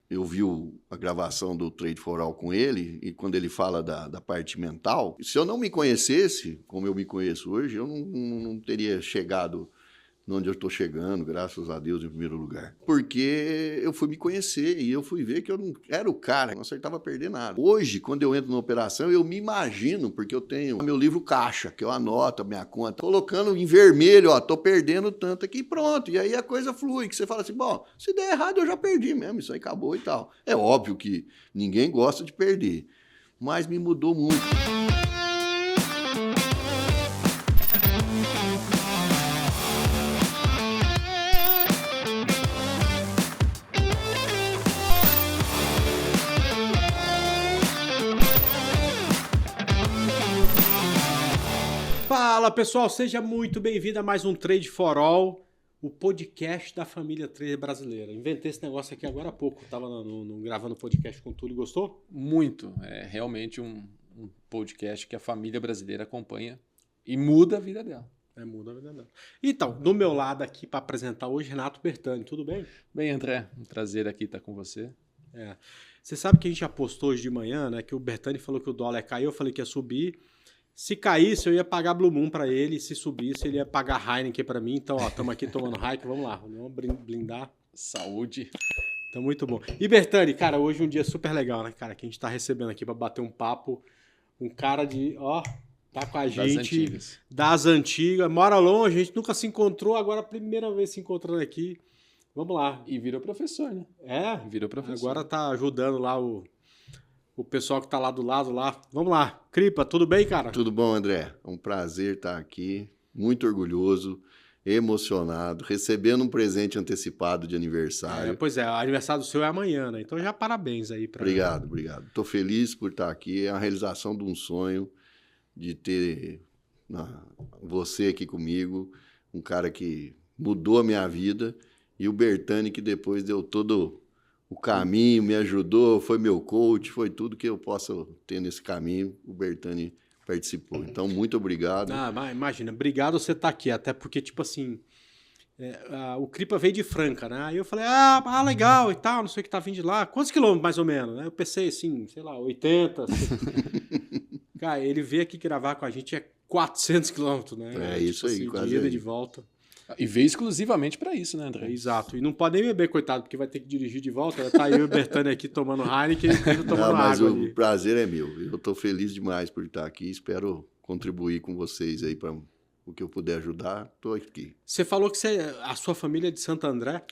eu vi a gravação do Trade for All com ele, e quando ele fala da parte mental, se eu não me conhecesse, como eu me conheço hoje, eu não teria chegado onde eu estou chegando, graças a Deus, em primeiro lugar. Porque eu fui me conhecer e eu fui ver que eu não era o cara, não acertava perder nada. Hoje, quando eu entro na operação, eu me imagino, porque eu tenho meu livro caixa, que eu anoto a minha conta, colocando em vermelho, ó, tô perdendo tanto aqui, pronto. E aí a coisa flui, que você fala assim, bom, se der errado eu já perdi mesmo, isso aí acabou e tal. É óbvio que ninguém gosta de perder, mas me mudou muito. Fala pessoal, seja muito bem-vindo a mais um Trade for All, o podcast da família trader brasileira. Inventei esse negócio aqui agora há pouco, estava gravando podcast com o Túlio, gostou? Muito, é realmente um podcast que a família brasileira acompanha e muda a vida dela. Muda a vida dela. Então, do meu lado aqui para apresentar hoje, Renato Bertani, tudo bem? Bem, André, um prazer aqui estar com você. Você sabe que a gente apostou hoje de manhã, né, que o Bertani falou que o dólar caiu, eu falei que ia subir. Se caísse, eu ia pagar Blue Moon pra ele. Se subisse, ele ia pagar Heineken pra mim. Então, ó, estamos aqui tomando Heineken. Vamos lá, vamos blindar. Saúde. Então, muito bom. E Bertani, cara, hoje é um dia super legal, né, cara? Que a gente tá recebendo aqui pra bater um papo. Um cara tá com a gente. Das antigas. Mora longe, a gente nunca se encontrou. Agora, a primeira vez se encontrando aqui. Vamos lá. E virou professor, né? Virou professor. Agora tá ajudando lá o pessoal que tá lá do lado lá. Vamos lá. Cripa, tudo bem, cara? Tudo bom, André? É um prazer estar aqui. Muito orgulhoso, emocionado, recebendo um presente antecipado de aniversário. Pois é, o aniversário do seu é amanhã, né? Então já parabéns aí pra... Obrigado. Estou feliz por estar aqui. É a realização de um sonho de ter você aqui comigo, um cara que mudou a minha vida, e o Bertani que depois deu todo o caminho, me ajudou, foi meu coach, foi tudo que eu possa ter nesse caminho, o Bertani participou. Então, muito obrigado. Imagina, obrigado você estar aqui, até porque, tipo assim, o Cripa veio de Franca, né? Aí eu falei, legal e tal, não sei o que tá vindo de lá. Quantos quilômetros, mais ou menos? Aí eu pensei assim, sei lá, 80. Cara, ele veio aqui gravar com a gente, 400 quilômetros, né? Isso aí, assim, quase de ida aí. e de volta. E veio exclusivamente para isso, né, André? Exato. E não pode nem beber, coitado, porque vai ter que dirigir de volta. Tá eu e o Bertani aqui tomando Heineken e tomando mas água o ali. prazer é meu. Eu estou feliz demais por estar aqui. Espero contribuir com vocês aí para o que eu puder ajudar. Estou aqui. Você falou que a sua família é de Santo André?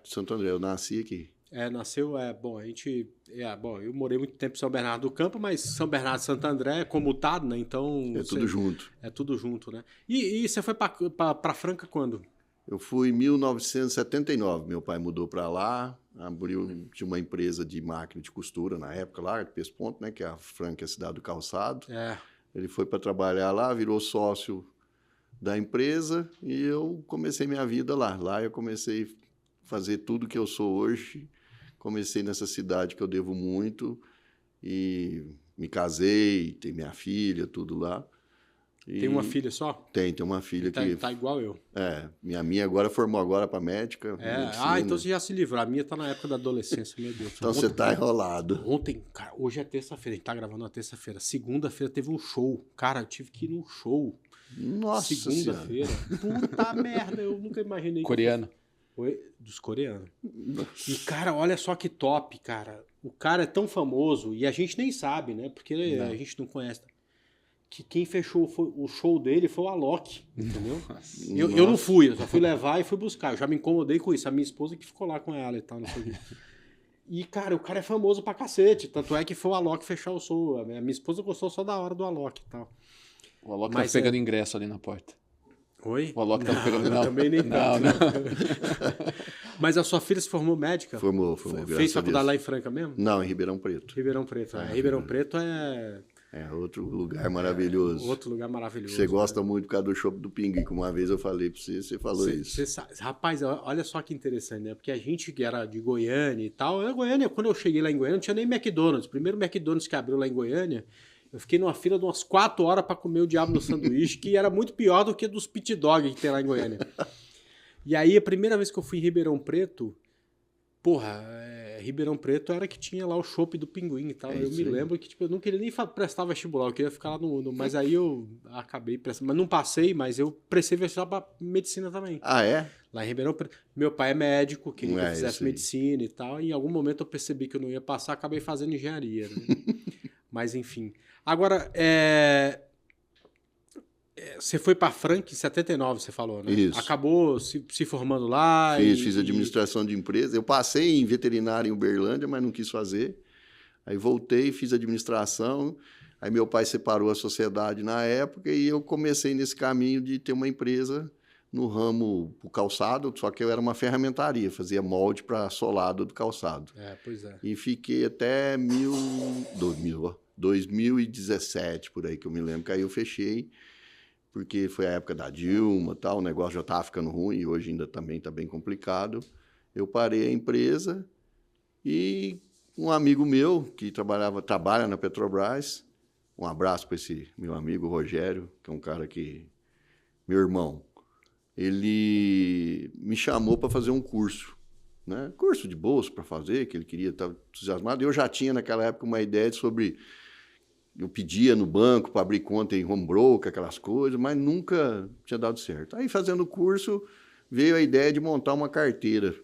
De Santo André. Eu nasci aqui. Nasceu, eu morei muito tempo em São Bernardo do Campo, mas São Bernardo e Santo André é comutado, né? Então... tudo junto. É tudo junto, né? E você foi para Franca quando? Eu fui em 1979. Meu pai mudou para lá, tinha uma empresa de máquina de costura na época lá, de Pesponto, né? Que é a Franca, a cidade do calçado. Ele foi para trabalhar lá, virou sócio da empresa e eu comecei minha vida lá. Lá eu comecei a fazer tudo que eu sou hoje. Comecei nessa cidade que eu devo muito e me casei, tenho minha filha, tudo lá. Tem uma filha só? Tem uma filha que... Tá igual eu. Minha agora formou agora para médica. Então você já se livrou. A minha tá na época da adolescência, meu Deus. Então você tá enrolado. Ontem, cara, hoje é terça-feira, a gente tá gravando na terça-feira. Segunda-feira teve um show. Cara, eu tive que ir num show. Nossa Segunda-feira. Puta merda, eu nunca imaginei. Coreano. Dos coreanos. Nossa. E, cara, olha só que top, cara. O cara é tão famoso e a gente nem sabe, né? Porque a gente não conhece. Que quem fechou o show dele foi o Alok, entendeu? Eu não fui, eu só fui levar e fui buscar. Eu já me incomodei com isso. A minha esposa que ficou lá com ela e tal, não sei o quê. E, cara, o cara é famoso pra cacete. Tanto é que foi o Alok fechar o show. A minha esposa gostou só da hora do Alok e tal. O Alok tá pegando ingresso ali na porta. Oi? O Alok tá pegando... Não, também nem tanto. Não. Mas a sua filha se formou médica? Formou. Fez faculdade lá em Franca mesmo? Não, em Ribeirão Preto. Ribeirão Preto. Ribeirão Preto é... outro lugar maravilhoso. Outro lugar maravilhoso. Você gosta muito por causa do chopp do Pinguim, que uma vez eu falei pra você falou isso. Rapaz, olha só que interessante, né? Porque a gente que era de Goiânia e tal, quando eu cheguei lá em Goiânia, não tinha nem McDonald's. O primeiro McDonald's que abriu lá em Goiânia, eu fiquei numa fila de umas 4 horas para comer o diabo no sanduíche, que era muito pior do que dos pit dog que tem lá em Goiânia. E aí, a primeira vez que eu fui em Ribeirão Preto, porra, Ribeirão Preto era que tinha lá o chopp do Pinguim e tal. Eu me lembro que tipo, eu não queria nem prestar vestibular, eu queria ficar lá no mas aí eu acabei prestando. Mas não passei, mas eu prestei vestibular pra medicina também. Ah, é? Lá em Ribeirão Preto. Meu pai é médico, queria que eu fizesse medicina e tal. E em algum momento eu percebi que eu não ia passar, acabei fazendo engenharia. Né? Mas enfim. Agora, você foi para Franca em 79, você falou, né? Isso. Acabou se formando lá. Fiz administração de empresa. Eu passei em veterinária em Uberlândia, mas não quis fazer. Aí voltei, fiz administração. Aí meu pai separou a sociedade na época e eu comecei nesse caminho de ter uma empresa no ramo do calçado, só que eu era uma ferramentaria, fazia molde para solado do calçado. Pois é. E fiquei até 2017, por aí que eu me lembro, que aí eu fechei, porque foi a época da Dilma e tal, o negócio já estava ficando ruim e hoje ainda também está bem complicado. Eu parei a empresa e um amigo meu que trabalha na Petrobras, um abraço para esse meu amigo Rogério, que é um cara que... Meu irmão, ele me chamou para fazer um curso, né? Curso de bolsa para fazer, que ele queria, estava entusiasmado. Eu já tinha naquela época uma ideia sobre... Eu pedia no banco para abrir conta em home broker, aquelas coisas, mas nunca tinha dado certo. Aí, fazendo o curso, veio a ideia de montar uma carteira,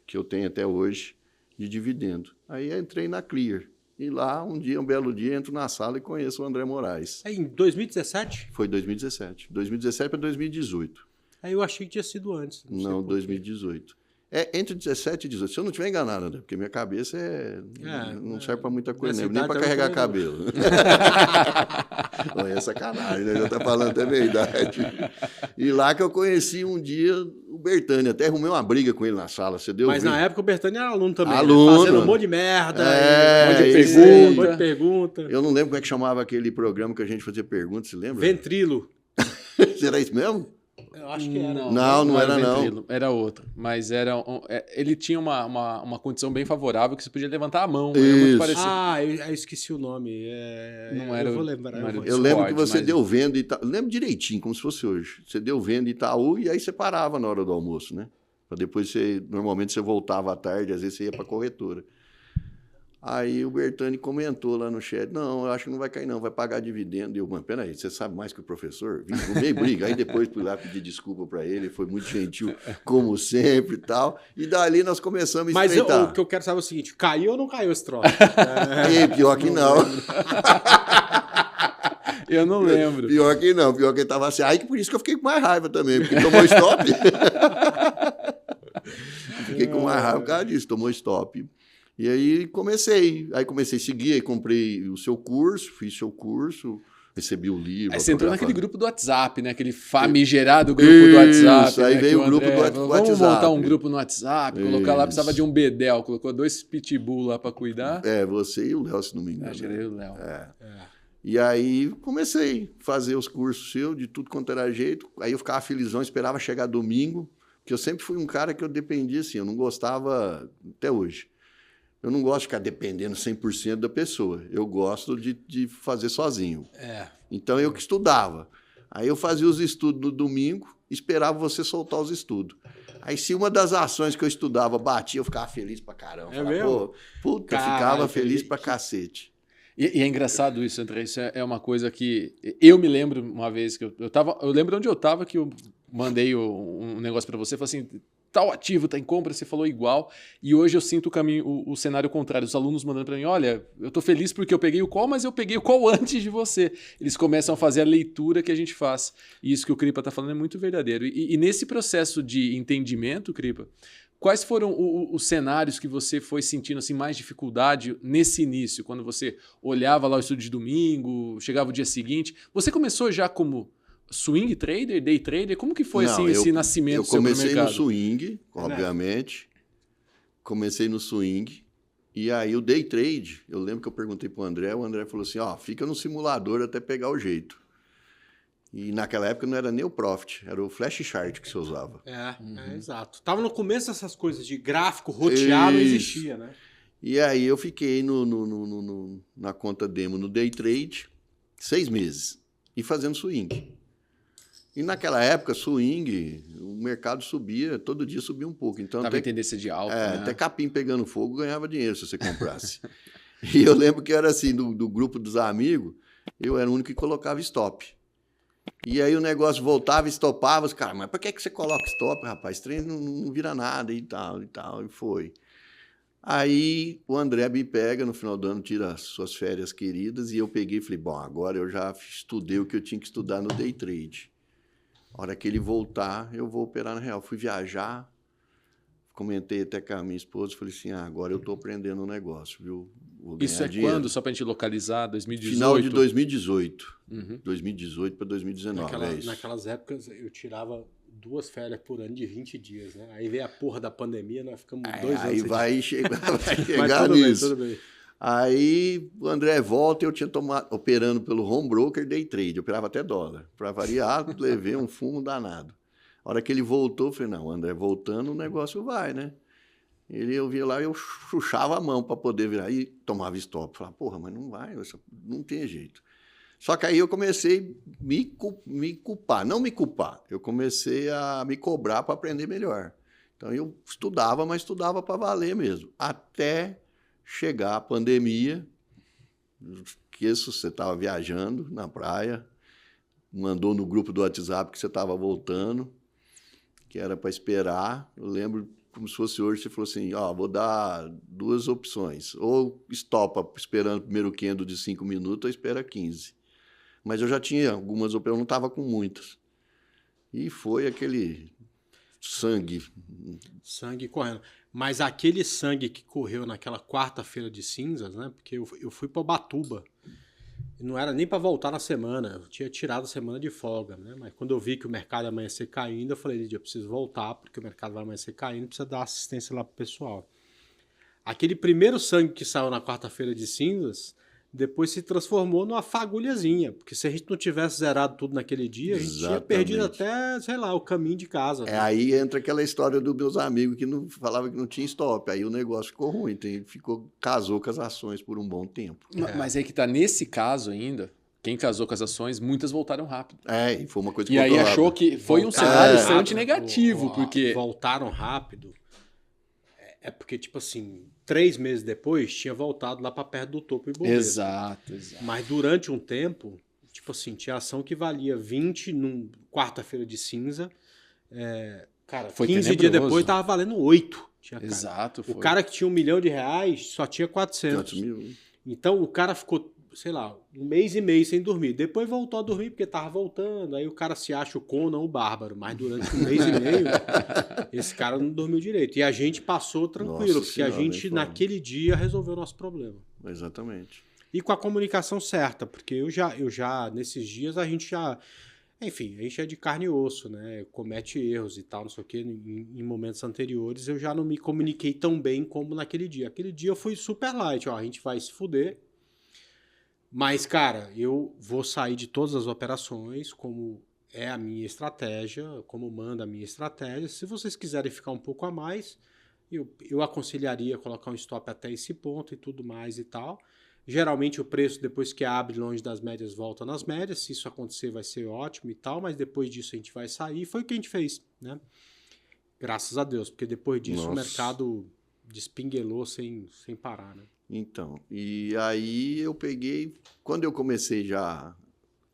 que eu tenho até hoje, de dividendo. Aí entrei na Clear. E lá, um belo dia, entro na sala e conheço o André Moraes. Em 2017? Foi 2017. 2017 para 2018. Aí eu achei que tinha sido antes. Não 2018. Entre 17 e 18. Se eu não estiver enganado, André, porque minha cabeça não serve para muita coisa, nem para carregar cabelo. Não, é sacanagem, né? Já está falando até meia idade. E lá que eu conheci um dia o Bertani, até arrumei uma briga com ele na sala. Você deu Mas na época o Bertani era aluno também. Aluno. Né? Fazendo um monte de merda, um monte de pergunta. Eu não lembro como é que chamava aquele programa que a gente fazia perguntas, você lembra? Ventrilo. Será isso mesmo? Eu acho que era. Não era não. Era outro. Mas ele tinha uma condição bem favorável que você podia levantar a mão. Era muito parecido. Eu esqueci o nome. Não era, eu vou lembrar. Eu lembro que você deu venda e Itaú. Lembro direitinho, como se fosse hoje. Você deu venda em Itaú e aí você parava na hora do almoço, né? Para depois normalmente você voltava à tarde, às vezes você ia para a corretora. Aí o Bertani comentou lá no chat, não, eu acho que não vai cair não, vai pagar dividendo. E eu, mano, peraí, você sabe mais que o professor? Meio briga. Aí depois fui lá pedir desculpa para ele, foi muito gentil, como sempre e tal. E dali nós começamos a estreitar. Mas o que eu quero saber é o seguinte, caiu ou não caiu esse troço? Pior que não. Eu não lembro. Pior que não, pior que ele tava assim. Aí que por isso que eu fiquei com mais raiva também, porque tomou stop. Fiquei com mais raiva por causa disso, tomou stop. E aí comecei a seguir, aí comprei o seu curso, fiz seu curso, recebi o livro. Aí você entrou naquele grupo do WhatsApp, né? Aquele famigerado grupo do WhatsApp. Isso, aí veio o grupo do WhatsApp. Vamos montar um grupo no WhatsApp, colocar lá, precisava de um bedel, colocou 2 pitbull lá para cuidar. Você e o Léo, se não me engano. Acho que era o Léo. E aí comecei a fazer os cursos seus, de tudo quanto era jeito. Aí eu ficava felizão, esperava chegar domingo, porque eu sempre fui um cara que eu dependia assim, eu não gostava, até hoje. Eu não gosto de ficar dependendo 100% da pessoa. Eu gosto de fazer sozinho. Então, eu que estudava. Aí eu fazia os estudos no domingo, esperava você soltar os estudos. Aí, se uma das ações que eu estudava batia, eu ficava feliz pra caramba. Mesmo? Ficava feliz pra cacete. E é engraçado isso, André. Isso é uma coisa que... Eu me lembro uma vez que eu tava... Eu lembro onde eu tava, que eu mandei um negócio pra você. Falei assim... Tal ativo, tá em compra, você falou igual. E hoje eu sinto o cenário contrário. Os alunos mandando para mim, olha, eu tô feliz porque eu peguei o call, mas eu peguei o call antes de você. Eles começam a fazer a leitura que a gente faz. E isso que o Cripa tá falando é muito verdadeiro. E nesse processo de entendimento, Cripa, quais foram os cenários que você foi sentindo assim, mais dificuldade nesse início? Quando você olhava lá o estudo de domingo, chegava o dia seguinte. Você começou já como... swing trader, day trader? Como que foi esse nascimento do seu mercado? Eu comecei no swing, obviamente. Comecei no swing. E aí o day trade, eu lembro que eu perguntei pro André, o André falou assim, fica no simulador até pegar o jeito. E naquela época não era nem o Profit, era o Flash Chart que você usava. Exato. Tava no começo dessas coisas de gráfico, rotear, não existia, né? E aí eu fiquei na conta demo no day trade 6 meses e fazendo swing. E naquela época, swing, o mercado subia, todo dia subia um pouco. Então, Tava em tendência de alta, né? até capim pegando fogo ganhava dinheiro se você comprasse. E eu lembro que era assim, do grupo dos amigos, eu era o único que colocava stop. E aí o negócio voltava, estopava, os caras, mas por que você coloca stop, rapaz? Esse trem não vira nada e tal, e foi. Aí o André me pega, no final do ano, tira as suas férias queridas, e eu peguei e falei, bom, agora eu já estudei o que eu tinha que estudar no day trade. A hora que ele voltar, eu vou operar na real. Fui viajar, comentei até com a minha esposa, falei assim, agora eu estou aprendendo um negócio, viu? Vou ganhar Isso é dinheiro. quando? Só para a gente localizar, 2018? Final de 2018. Uhum. 2018 para 2019, é isso. Naquelas épocas, eu tirava 2 férias por ano de 20 dias, né? Aí veio a porra da pandemia, nós ficamos 2 anos. Aí vai chegar Mas tudo nisso. Bem, tudo bem. Aí o André volta e eu tinha operando pelo home broker day trade, eu operava até dólar. Para variar, levei um fumo danado. A hora que ele voltou, eu falei, não, o André voltando, o negócio vai, né? Eu via lá, eu chuchava a mão para poder virar. E tomava stop. Falava, porra, mas não vai, não tem jeito. Só que aí eu comecei a me culpar. Não me culpar, eu comecei a me cobrar para aprender melhor. Então eu estudava, mas estudava para valer mesmo. Até chegar a pandemia, que isso, você estava viajando na praia, mandou no grupo do WhatsApp que você estava voltando, que era para esperar. Eu lembro como se fosse hoje, você falou assim, vou dar 2 opções. Ou estopa esperando o primeiro candle de 5 minutos, ou espera 15. Mas eu já tinha algumas opções, eu não estava com muitas. E foi aquele sangue. Sangue correndo. Mas aquele sangue que correu naquela quarta-feira de cinzas, né? Porque eu fui para Ubatuba. Não era nem para voltar na semana, eu tinha tirado a semana de folga, né? Mas quando eu vi que o mercado ia amanhecer caindo, eu falei, Lídia, eu preciso voltar, porque o mercado vai amanhecer caindo, precisa dar assistência lá pro pessoal. Aquele primeiro sangue que saiu na quarta-feira de cinzas, depois se transformou numa fagulhazinha, porque se a gente não tivesse zerado tudo naquele dia, a gente tinha perdido até, sei lá, o caminho de casa. Né? Aí entra aquela história dos meus amigos que não falavam que não tinha stop, aí o negócio ficou ruim, casou com as ações por um bom tempo. Mas aí que tá, nesse caso ainda, quem casou com as ações, muitas voltaram rápido. E foi uma coisa que E aí achou que foi um cenário extremamente negativo, porque... Voltaram rápido, porque, tipo assim, 3 meses depois, tinha voltado lá para perto do topo e Ibovespa. Exato. Mas durante um tempo, tipo assim, tinha ação que valia 20 num quarta-feira de cinza. Cara, foi 15 dias depois tava valendo 8. Exato. O cara que tinha R$1 milhão só tinha 400 mil. Então o cara ficou, sei lá, 1 mês e meio sem dormir. Depois voltou a dormir porque tava voltando. Aí o cara se acha o Conan, o bárbaro. Mas durante 1 mês e meio, esse cara não dormiu direito. E a gente passou tranquilo, Nossa porque senhora, a gente, naquele dia, resolveu o nosso problema. Exatamente. E com a comunicação certa, porque eu já nesses dias, a gente já... Enfim, a gente é de carne e osso, né? Comete erros e tal, não sei o quê. Em momentos anteriores, eu já não me comuniquei tão bem como naquele dia. Aquele dia eu fui super light, a gente vai se fuder. Mas, cara, eu vou sair de todas as operações, como é a minha estratégia, como manda a minha estratégia. Se vocês quiserem ficar um pouco a mais, eu aconselharia colocar um stop até esse ponto e tudo mais e tal. Geralmente o preço, depois que abre longe das médias, volta nas médias. Se isso acontecer, vai ser ótimo e tal, mas depois disso a gente vai sair. Foi o que a gente fez, né? Graças a Deus, porque depois disso o mercado despinguelou sem parar, né? Então, e aí eu peguei... Quando eu comecei já...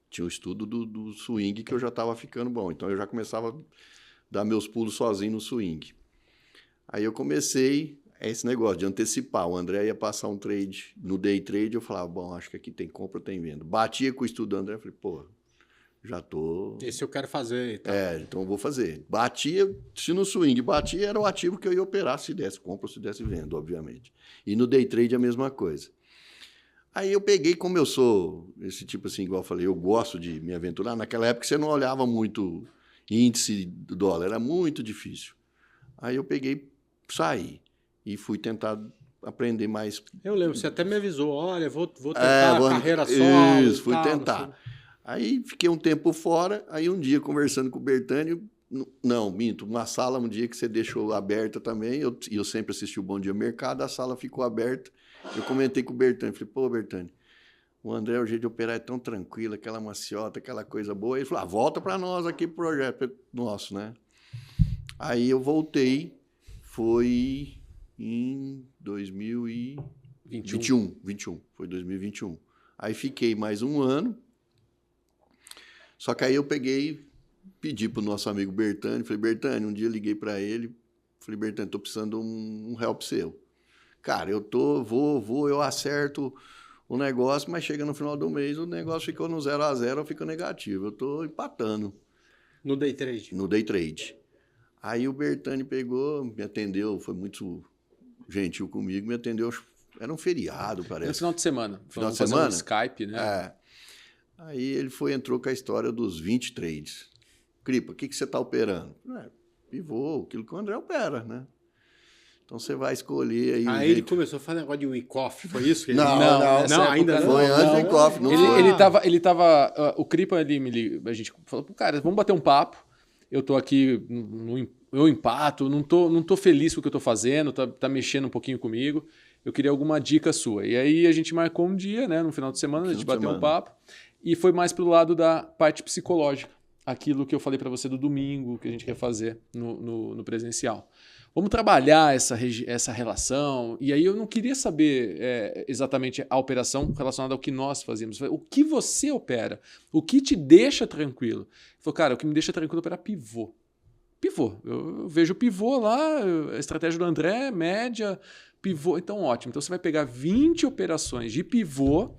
Tinha um estudo do swing que eu já estava ficando bom. Então, eu já começava a dar meus pulos sozinho no swing. Aí eu comecei esse negócio de antecipar. O André ia passar um trade no day trade. Eu falava, bom, acho que aqui tem compra, tem venda. Batia com o estudo do André. Falei, pô, já tô... Esse eu quero fazer e tal. Então eu vou fazer. Batia, se no swing batia, era o ativo que eu ia operar se desse compra ou se desse venda, obviamente. E no day trade a mesma coisa. Aí eu peguei, como eu sou esse tipo assim, igual eu falei, eu gosto de me aventurar. Naquela época você não olhava muito índice do dólar, era muito difícil. Aí eu peguei, saí e fui tentar aprender mais. Eu lembro, você até me avisou, olha, vou tentar a carreira solo. Isso, fui tentar. Aí fiquei um tempo fora, aí um dia conversando com o Bertani, não, minto, uma sala um dia que você deixou aberta também, eu sempre assisti o Bom Dia Mercado, a sala ficou aberta, eu comentei com o Bertani, falei, pô, Bertani, o André, o jeito de operar é tão tranquilo, aquela maciota, aquela coisa boa. Ele falou, volta para nós aqui pro projeto nosso, né? Aí eu voltei, foi em 2021. Foi 2021. Aí fiquei mais um ano, só que aí eu pedi pro nosso amigo Bertani, falei, Bertani, um dia eu liguei para ele, falei, Bertani, tô precisando de um help seu. Cara, eu acerto o negócio, mas chega no final do mês, o negócio ficou no 0-0, fica negativo. Eu tô empatando. No day trade? No day trade. Aí o Bertani pegou, me atendeu, foi muito gentil comigo, me atendeu, era um feriado, parece. No final de semana. Final de semana? Um Skype, né? É. Aí ele entrou com a história dos 20 trades. Cripa, o que você tá operando? Pivô, aquilo que o André opera, né? Então você vai escolher aí. Aí ele começou a fazer negócio de week-off, foi isso? Não, ainda não. Foi antes do week-off, não foi. Ele tava. O Cripa, a gente falou, cara, vamos bater um papo. Eu tô aqui, eu empato, não tô feliz com o que eu tô fazendo, tá mexendo um pouquinho comigo. Eu queria alguma dica sua. E aí a gente marcou um dia, né, no final de semana, a gente bateu um papo. E foi mais pro lado da parte psicológica. Aquilo que eu falei para você do domingo, que a gente quer fazer no presencial. Vamos trabalhar essa relação. E aí eu não queria saber exatamente a operação relacionada ao que nós fazíamos. O que você opera? O que te deixa tranquilo? Ele falou, cara, o que me deixa tranquilo é operar pivô. Pivô. Eu vejo pivô lá, a estratégia do André, média, pivô. Então, ótimo. Então, você vai pegar 20 operações de pivô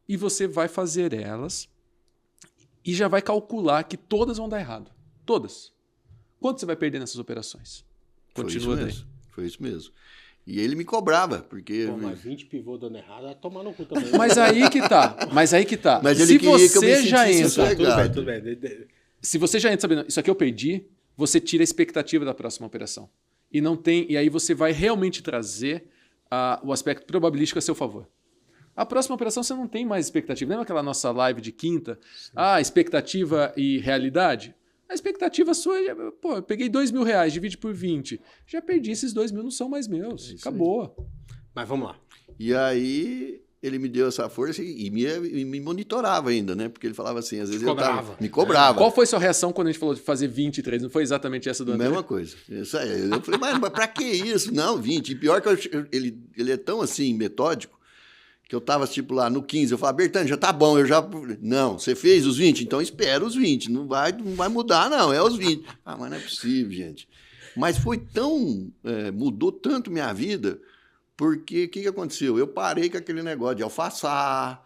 e você vai fazer elas e já vai calcular que todas vão dar errado. Todas. Quanto você vai perder nessas operações? Continua daí. Foi isso mesmo. E ele me cobrava, porque... Pô, mas 20 pivô dando errado, vai tomar no cu também. Mas aí que tá. Mas ele se queria que eu me você já sentisse entra... Tudo bem. Se você já entra sabendo, isso aqui eu perdi, você tira a expectativa da próxima operação. E aí você vai realmente trazer o aspecto probabilístico a seu favor. A próxima operação você não tem mais expectativa. Lembra aquela nossa live de quinta? Expectativa e realidade? A expectativa sua é, eu peguei R$2.000, divide por 20. Já perdi, esses 2.000 não são mais meus. Acabou. Mas vamos lá. E aí ele me deu essa força e me monitorava ainda, né? Porque ele falava assim, às vezes me cobrava. Qual foi sua reação quando a gente falou de fazer 23? Não foi exatamente essa do André? Mesma coisa. Isso aí. Eu falei, mas pra que isso? Não, 20. E pior que ele é tão assim, metódico, que eu tava tipo lá no 15, eu falava, Bertani, já tá bom, Não, você fez os 20? Então espera os 20, não vai mudar não, é os 20. Mas não é possível, gente. Mas foi mudou tanto minha vida, porque o que aconteceu? Eu parei com aquele negócio de alfaçar,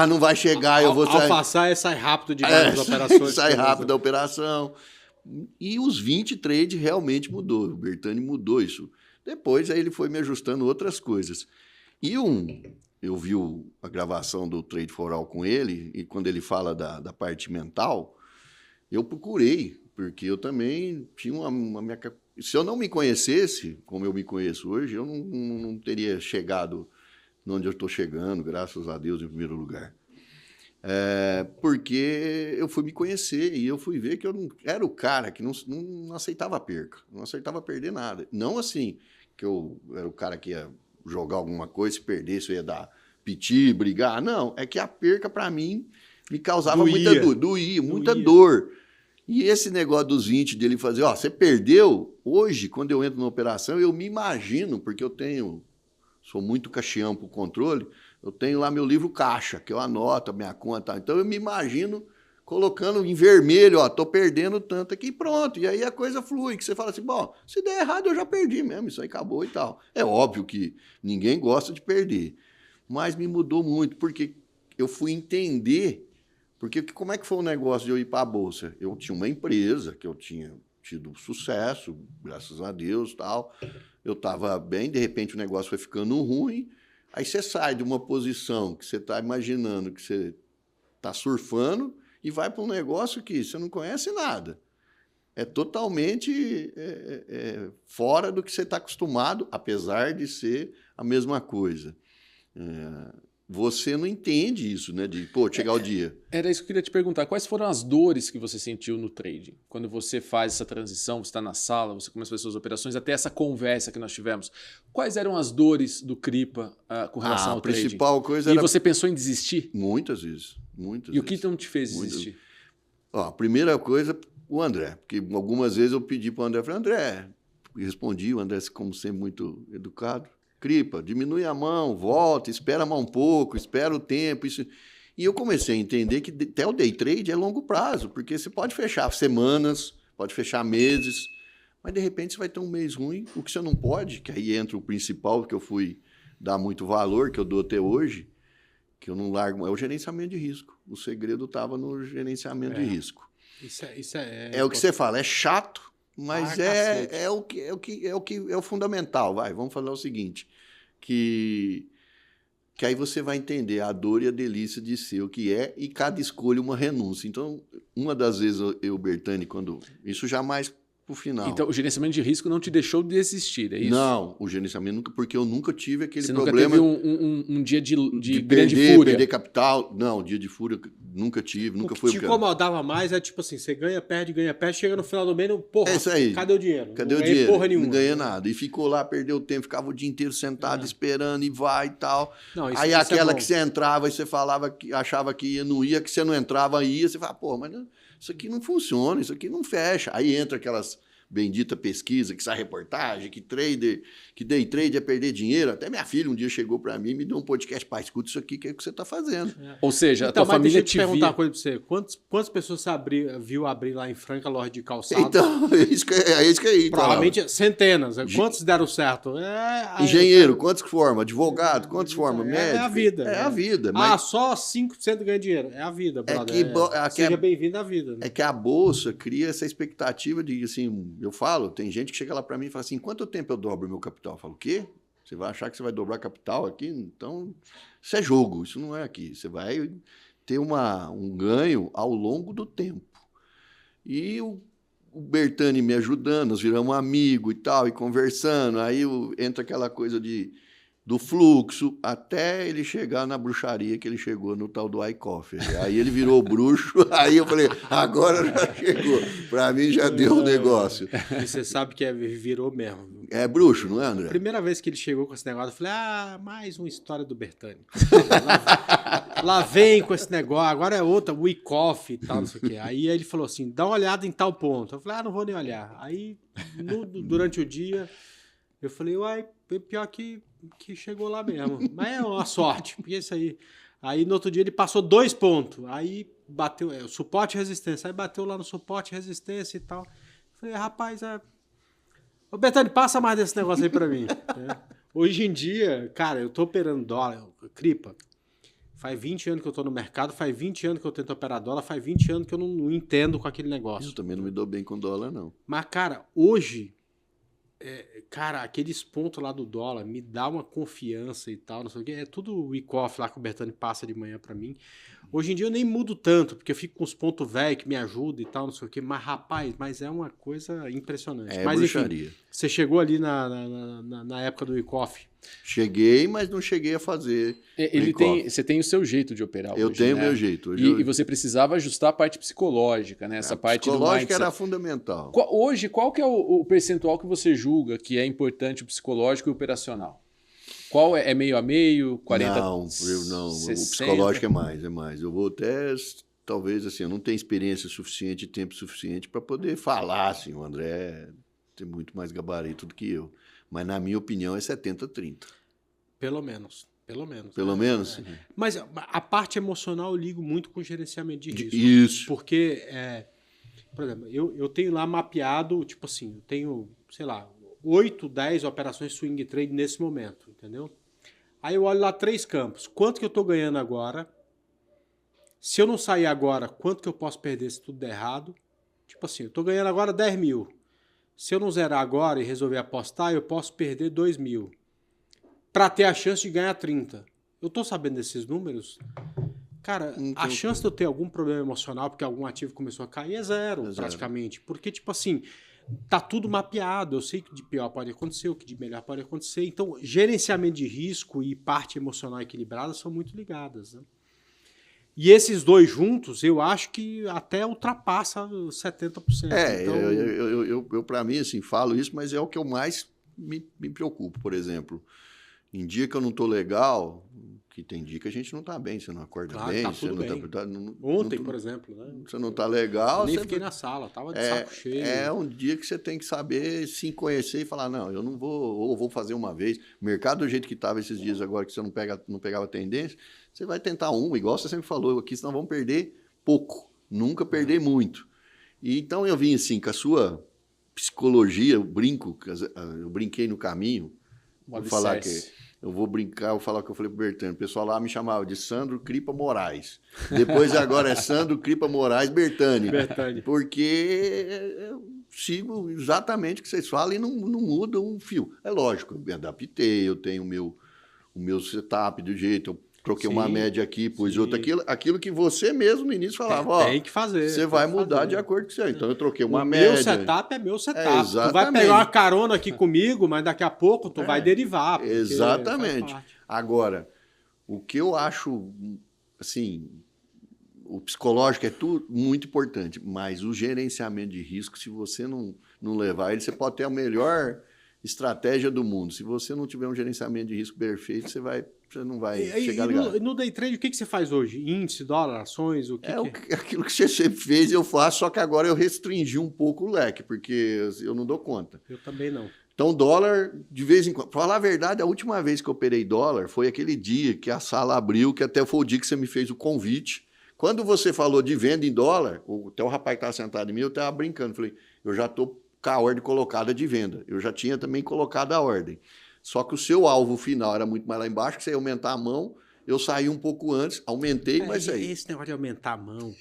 não vai chegar, eu vou sair... Alfaçar sai rápido de várias operações. Sai rápido da operação. E os 20 trade realmente mudou, o Bertani mudou isso. Depois aí ele foi me ajustando outras coisas. E eu vi a gravação do Trade for All com ele, e quando ele fala da parte mental, eu procurei, porque eu também tinha uma se eu não me conhecesse, como eu me conheço hoje, eu não teria chegado onde eu estou chegando, graças a Deus, em primeiro lugar. Porque eu fui me conhecer e eu fui ver que eu não era o cara que não aceitava perca, não aceitava perder nada. Não assim, que eu era o cara que ia jogar alguma coisa, se perdesse, eu ia dar piti, brigar. Não, é que a perca, para mim, me causava muita dor. E esse negócio dos 20, dele fazer, você perdeu, hoje, quando eu entro numa operação, eu me imagino, porque sou muito caxião pro controle, eu tenho lá meu livro caixa, que eu anoto a minha conta, então eu me imagino colocando em vermelho, tô perdendo tanto aqui, pronto. E aí a coisa flui, que você fala assim, bom, se der errado eu já perdi mesmo, isso aí acabou e tal. É óbvio que ninguém gosta de perder, mas me mudou muito, porque eu fui entender, porque como é que foi o negócio de eu ir para a Bolsa? Eu tinha uma empresa, que eu tinha tido sucesso, graças a Deus, tal. Eu estava bem, de repente o negócio foi ficando ruim, aí você sai de uma posição que você está imaginando que você está surfando, e vai para um negócio que você não conhece nada. É totalmente fora do que você está acostumado, apesar de ser a mesma coisa. você não entende isso, né? De, pô, chegar o dia. Era isso que eu queria te perguntar. Quais foram as dores que você sentiu no trading? Quando você faz essa transição, você está na sala, você começa a fazer suas operações, até essa conversa que nós tivemos. Quais eram as dores do Cripa com relação ao trading? A principal coisa era... E você pensou em desistir? Muitas vezes. E o que não te fez desistir? Ó, a primeira coisa, o André. Porque algumas vezes eu pedi para o André, falei, André, respondi, o André, como sempre, muito educado. Cripa, diminui a mão, volta, espera mais um pouco, espera o tempo. Isso. E eu comecei a entender que até o day trade é longo prazo, porque você pode fechar semanas, pode fechar meses, mas de repente você vai ter um mês ruim. O que você não pode, que aí entra o principal, que eu fui dar muito valor, que eu dou até hoje, que eu não largo, é o gerenciamento de risco. O segredo estava no gerenciamento de risco. É o que você fala, é chato. Mas é o fundamental, vai. Vamos falar o seguinte, que aí você vai entender a dor e a delícia de ser o que é, e cada escolha uma renúncia. Então, uma das vezes eu, Bertani, quando... Isso jamais pro final. Então, o gerenciamento de risco não te deixou desistir, é isso? Não, o gerenciamento nunca, porque eu nunca tive aquele você problema... Você nunca teve um dia de grande fúria? Perder capital. Não, dia de fúria nunca tive, nunca foi. O que te incomodava mais é tipo assim, você ganha, perde, chega no final do mês, porra, é isso aí. Cadê o dinheiro? Cadê o dinheiro? Porra nenhuma. Não ganha nada. E ficou lá, perdeu o tempo, ficava o dia inteiro sentado, esperando, e vai e tal. Não, aí aquela que você entrava e você falava, que achava que ia, não ia, que você não entrava, ia, você fala, pô, mas isso aqui não funciona, isso aqui não fecha. Aí entra aquelas bendita pesquisa, que sai reportagem, que day trade é perder dinheiro. Até minha filha um dia chegou para mim e me deu um podcast, pai, escuta isso aqui, que é o que você está fazendo. Ou seja, então, a tua família te via... perguntar uma coisa para você. Quantas pessoas você viu abrir lá em Franca, loja de calçado? Então, é isso que aí. Provavelmente centenas. Quantos deram certo? Engenheiro, quantos que forma? Advogado, quantos forma? Médico? É a vida. É a vida. Mas... só 5% ganha dinheiro. É a vida, brother. Seja bem-vindo à vida. Né? É que a Bolsa cria essa expectativa de, assim... Eu falo, tem gente que chega lá para mim e fala assim, quanto tempo eu dobro meu capital? Eu falo, o quê? Você vai achar que você vai dobrar capital aqui? Então, isso é jogo, isso não é aqui. Você vai ter um ganho ao longo do tempo. E o Bertani me ajudando, nós viramos amigos e tal, e conversando, aí entra aquela coisa do fluxo, até ele chegar na bruxaria que ele chegou no tal do iCoffee. Aí ele virou bruxo, aí eu falei, agora já chegou. Para mim já deu o negócio. E você sabe que virou mesmo. É bruxo, não é, André? Primeira vez que ele chegou com esse negócio, eu falei, mais uma história do Bertani. lá vem com esse negócio, agora é outra, o iCoffee e tal, não sei o quê. Aí ele falou assim, dá uma olhada em tal ponto. Eu falei, não vou nem olhar. Aí, durante o dia, eu falei, uai, pior que chegou lá mesmo. Mas é uma sorte, porque isso aí... Aí no outro dia ele passou 2 pontos. Aí bateu suporte e resistência. Aí bateu lá no suporte, resistência e tal. Falei, rapaz, ô Bertani, passa mais desse negócio aí pra mim. Hoje em dia, cara, eu tô operando dólar, Cripa. Faz 20 anos que eu tô no mercado, faz 20 anos que eu tento operar dólar, faz 20 anos que eu não entendo com aquele negócio. Eu também não me dou bem com dólar, não. Mas, cara, hoje... cara, aqueles pontos lá do dólar me dá uma confiança e tal, não sei o que. É tudo o e-coffee lá que o Bertani passa de manhã pra mim. Hoje em dia eu nem mudo tanto, porque eu fico com os pontos velhos que me ajudam e tal, não sei o que. Mas, rapaz, é uma coisa impressionante. É mas, bruxaria. Enfim, você chegou ali na época do e-coffee? Cheguei, mas não cheguei a fazer. Você tem o seu jeito de operar hoje, eu tenho o meu jeito. E você precisava ajustar a parte psicológica, né? Essa parte do mindset. Psicológica era fundamental. Hoje, qual que é o percentual que você julga que é importante o psicológico e o operacional? Qual é meio a meio, 40, não, 60? O psicológico é mais. Eu vou até, talvez assim, eu não tenho experiência suficiente, tempo suficiente para poder falar, assim, o André tem muito mais gabarito do que eu. Mas, na minha opinião, é 70-30. Pelo menos. Pelo menos? Mas a parte emocional eu ligo muito com o gerenciamento de risco. Isso. Porque, por exemplo, eu tenho lá mapeado, tipo assim, eu tenho, sei lá, 8, 10 operações swing trade nesse momento, entendeu? Aí eu olho lá 3 campos. Quanto que eu estou ganhando agora? Se eu não sair agora, quanto que eu posso perder se tudo der errado? Tipo assim, eu estou ganhando agora 10 mil. Se eu não zerar agora e resolver apostar, eu posso perder 2 mil. Para ter a chance de ganhar 30. Eu estou sabendo desses números? Cara, a chance de eu ter algum problema emocional porque algum ativo começou a cair é zero, praticamente. Porque, tipo assim, tá tudo mapeado. Eu sei que de pior pode acontecer, o que de melhor pode acontecer. Então, gerenciamento de risco e parte emocional equilibrada são muito ligadas, né? E esses dois juntos, eu acho que até ultrapassa 70%. Então... Eu para mim, assim, falo isso, mas é o que eu mais me preocupo. Por exemplo, em dia que eu não tô legal, que tem dia que a gente não tá bem, você não acorda bem, tá você tudo não bem. tá... Ontem, por exemplo, né? Você não tá legal... Nem você fiquei na sala, tava de saco cheio. É um dia que você tem que saber se conhecer e falar, não, eu não vou, ou vou fazer uma vez. O mercado do jeito que estava esses dias agora, que você não pegava tendência, você vai tentar igual você sempre falou, aqui senão vamos perder pouco, nunca perder muito. E então eu vim assim, com a sua psicologia, eu brinquei no caminho, vou falar que... Eu vou brincar, vou falar o que eu falei pro Bertani. O pessoal lá me chamava de Sandro Cripa Moraes. Depois agora é Sandro Cripa Moraes Bertani. Porque eu sigo exatamente o que vocês falam e não muda um fio. É lógico, eu me adaptei, eu tenho o meu setup do jeito, eu troquei uma média aqui, pus outra, aquilo que você mesmo no início falava, tem que fazer. Você vai mudar de acordo com isso aí. Então eu troquei uma média. Meu setup é meu setup. Tu vai pegar uma carona aqui comigo, mas daqui a pouco tu vai derivar. Exatamente. Agora, o que eu acho, assim, o psicológico é tudo muito importante, mas o gerenciamento de risco, se você não levar ele, você pode ter a melhor estratégia do mundo. Se você não tiver um gerenciamento de risco perfeito, você não vai chegar ligado. No day trade, o que você faz hoje? Índice, dólar, ações? Aquilo que você sempre fez, eu faço, só que agora eu restringi um pouco o leque, porque eu não dou conta. Eu também não. Então, dólar, de vez em quando... Pra falar a verdade, a última vez que eu operei dólar foi aquele dia que a sala abriu, que até foi o dia que você me fez o convite. Quando você falou de venda em dólar, até o rapaz que estava sentado em mim, eu estava brincando. Falei, eu já estou com a ordem colocada de venda. Eu já tinha também colocado a ordem. Só que o seu alvo final era muito mais lá embaixo, que você ia aumentar a mão. Eu saí um pouco antes, aumentei, mas saí. Esse negócio de aumentar a mão,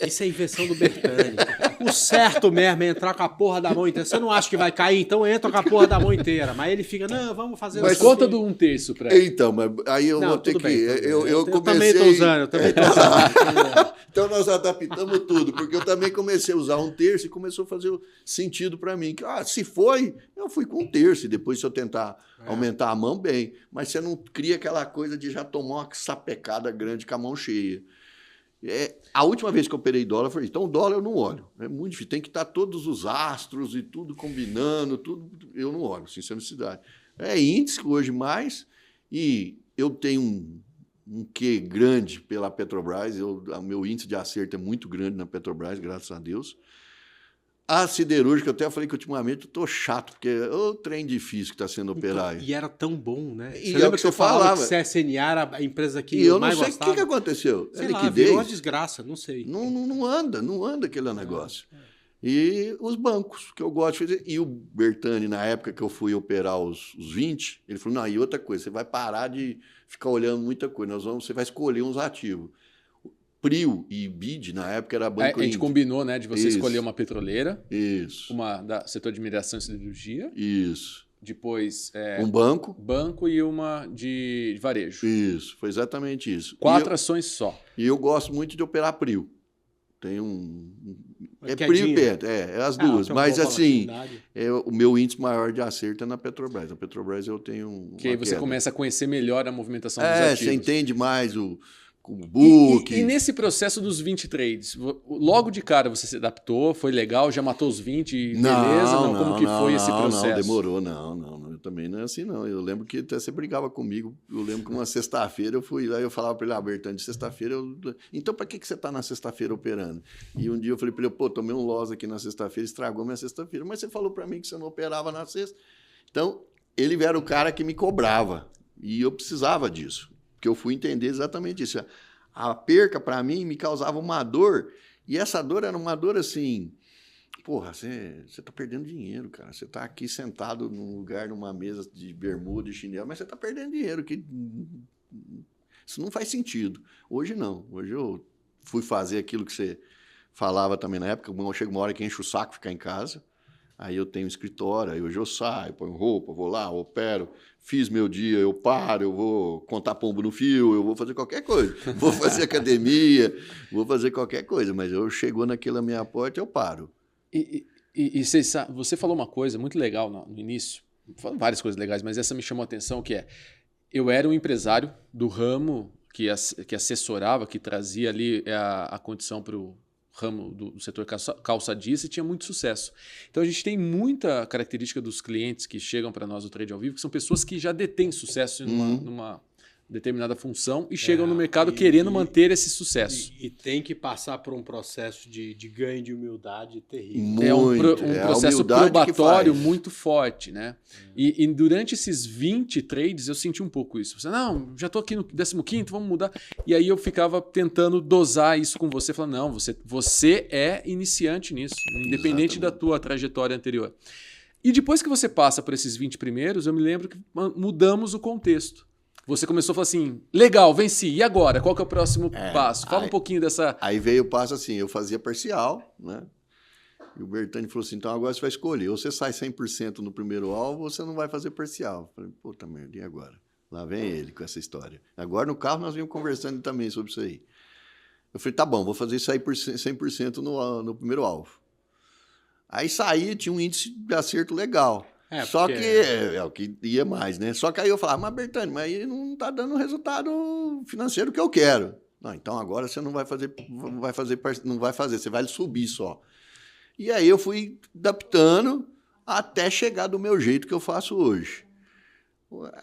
isso é invenção do Bertani. O certo mesmo é entrar com a porra da mão inteira. Você não acha que vai cair, então entra com a porra da mão inteira. Mas ele fica, não, vamos fazer... Mas conta do 1/3 pra ele. Então, mas aí eu vou ter que... Eu comecei... também estou usando, eu também estou usando. Então nós adaptamos tudo, porque eu também comecei a usar 1/3 e começou a fazer sentido para mim. Se foi, eu fui com 1/3. E depois, se eu tentar aumentar a mão, bem. Mas você não cria aquela coisa de já tomar uma sapecada grande com a mão cheia. A última vez que eu operei dólar, foi isso. Então, o dólar eu não olho. É muito difícil. Tem que estar todos os astros e tudo combinando, tudo. Eu não olho, sem necessidade. É índice hoje mais, e eu tenho um quê grande pela Petrobras. O meu índice de acerto é muito grande na Petrobras, graças a Deus. A siderúrgica, eu até falei que ultimamente eu tô chato, porque é o trem difícil que está sendo operado. E era tão bom, né? E é o que você falava. Que CSNA era a empresa que eu mais não sei gostava. O que aconteceu. Sei lá, virou uma desgraça, não sei. Não anda aquele negócio. E os bancos, que eu gosto de fazer. E o Bertani, na época que eu fui operar os 20, ele falou, não, e outra coisa, você vai parar de ficar olhando muita coisa, você vai escolher uns ativos. Prio e BID, na época, era banco... A gente combinou, né, de você escolher uma petroleira. Isso. Uma da setor de mineração e siderurgia. Isso. Depois... um banco. Banco e uma de varejo. Isso, foi exatamente isso. 4 ações só. E eu gosto muito de operar Prio. Tem Prio e Petro, as duas. Mas, assim, o meu índice maior de acerto é na Petrobras. Na Petrobras eu tenho que aí você começa a conhecer melhor a movimentação dos ativos. Você entende mais o book. E nesse processo dos 20 trades, logo de cara você se adaptou, foi legal, já matou os 20, beleza? Como que foi esse processo? Não, demorou, não. Eu também não é assim, não. Eu lembro que até você brigava comigo. Eu lembro que uma sexta-feira eu fui lá e eu falava para ele, Bertani, de sexta-feira, então para que você está na sexta-feira operando? E um dia eu falei para ele, tomei um loss aqui na sexta-feira, estragou minha sexta-feira, mas você falou para mim que você não operava na sexta. Então, ele era o cara que me cobrava e eu precisava disso. Porque eu fui entender exatamente isso. A perca, para mim, me causava uma dor, e essa dor era uma dor assim, porra, você está perdendo dinheiro, cara. Você está aqui sentado num lugar, numa mesa de bermuda e chinelo, mas você está perdendo dinheiro, que isso não faz sentido. Hoje não. Hoje eu fui fazer aquilo que você falava também na época, chega uma hora que enche o saco ficar em casa. Aí eu tenho um escritório, aí hoje eu saio, ponho roupa, vou lá, opero, fiz meu dia, eu paro, eu vou contar pombo no fio, eu vou fazer qualquer coisa. Vou fazer academia, vou fazer qualquer coisa, mas eu chegou naquela minha porta, eu paro. E E você falou uma coisa muito legal no início, falando várias coisas legais, mas essa me chamou a atenção, que é, eu era um empresário do ramo que assessorava, que trazia ali a condição para o ramo do setor calçadista e tinha muito sucesso. Então a gente tem muita característica dos clientes que chegam para nós no Trade ao Vivo, que são pessoas que já detêm sucesso numa determinada função e chegam no mercado querendo manter esse sucesso. E tem que passar por um processo de ganho de humildade terrível. Muito, um processo probatório muito forte, né? E durante esses 20 trades eu senti um pouco isso. Você, não, já estou aqui no 15º, vamos mudar. E aí eu ficava tentando dosar isso com você, falando, não, você é iniciante nisso, independente da tua trajetória anterior. E depois que você passa por esses 20 primeiros, eu me lembro que mudamos o contexto. Você começou a falar assim, legal, venci, e agora? Qual que é o próximo passo? Fala um pouquinho dessa... Aí veio o passo assim, eu fazia parcial, né? E o Bertani falou assim, então agora você vai escolher, ou você sai 100% no primeiro alvo, ou você não vai fazer parcial. Eu falei, puta merda, e agora? Lá vem ele com essa história. Agora no carro nós vimos conversando também sobre isso aí. Eu falei, tá bom, vou fazer isso aí por 100% no primeiro alvo. Aí saí, tinha um índice de acerto legal. Só que é o que ia mais, né? Só que aí eu falava, mas Bertani, mas aí não tá dando o resultado financeiro que eu quero. Não, então agora você não vai fazer, você vai subir só. E aí eu fui adaptando até chegar do meu jeito que eu faço hoje.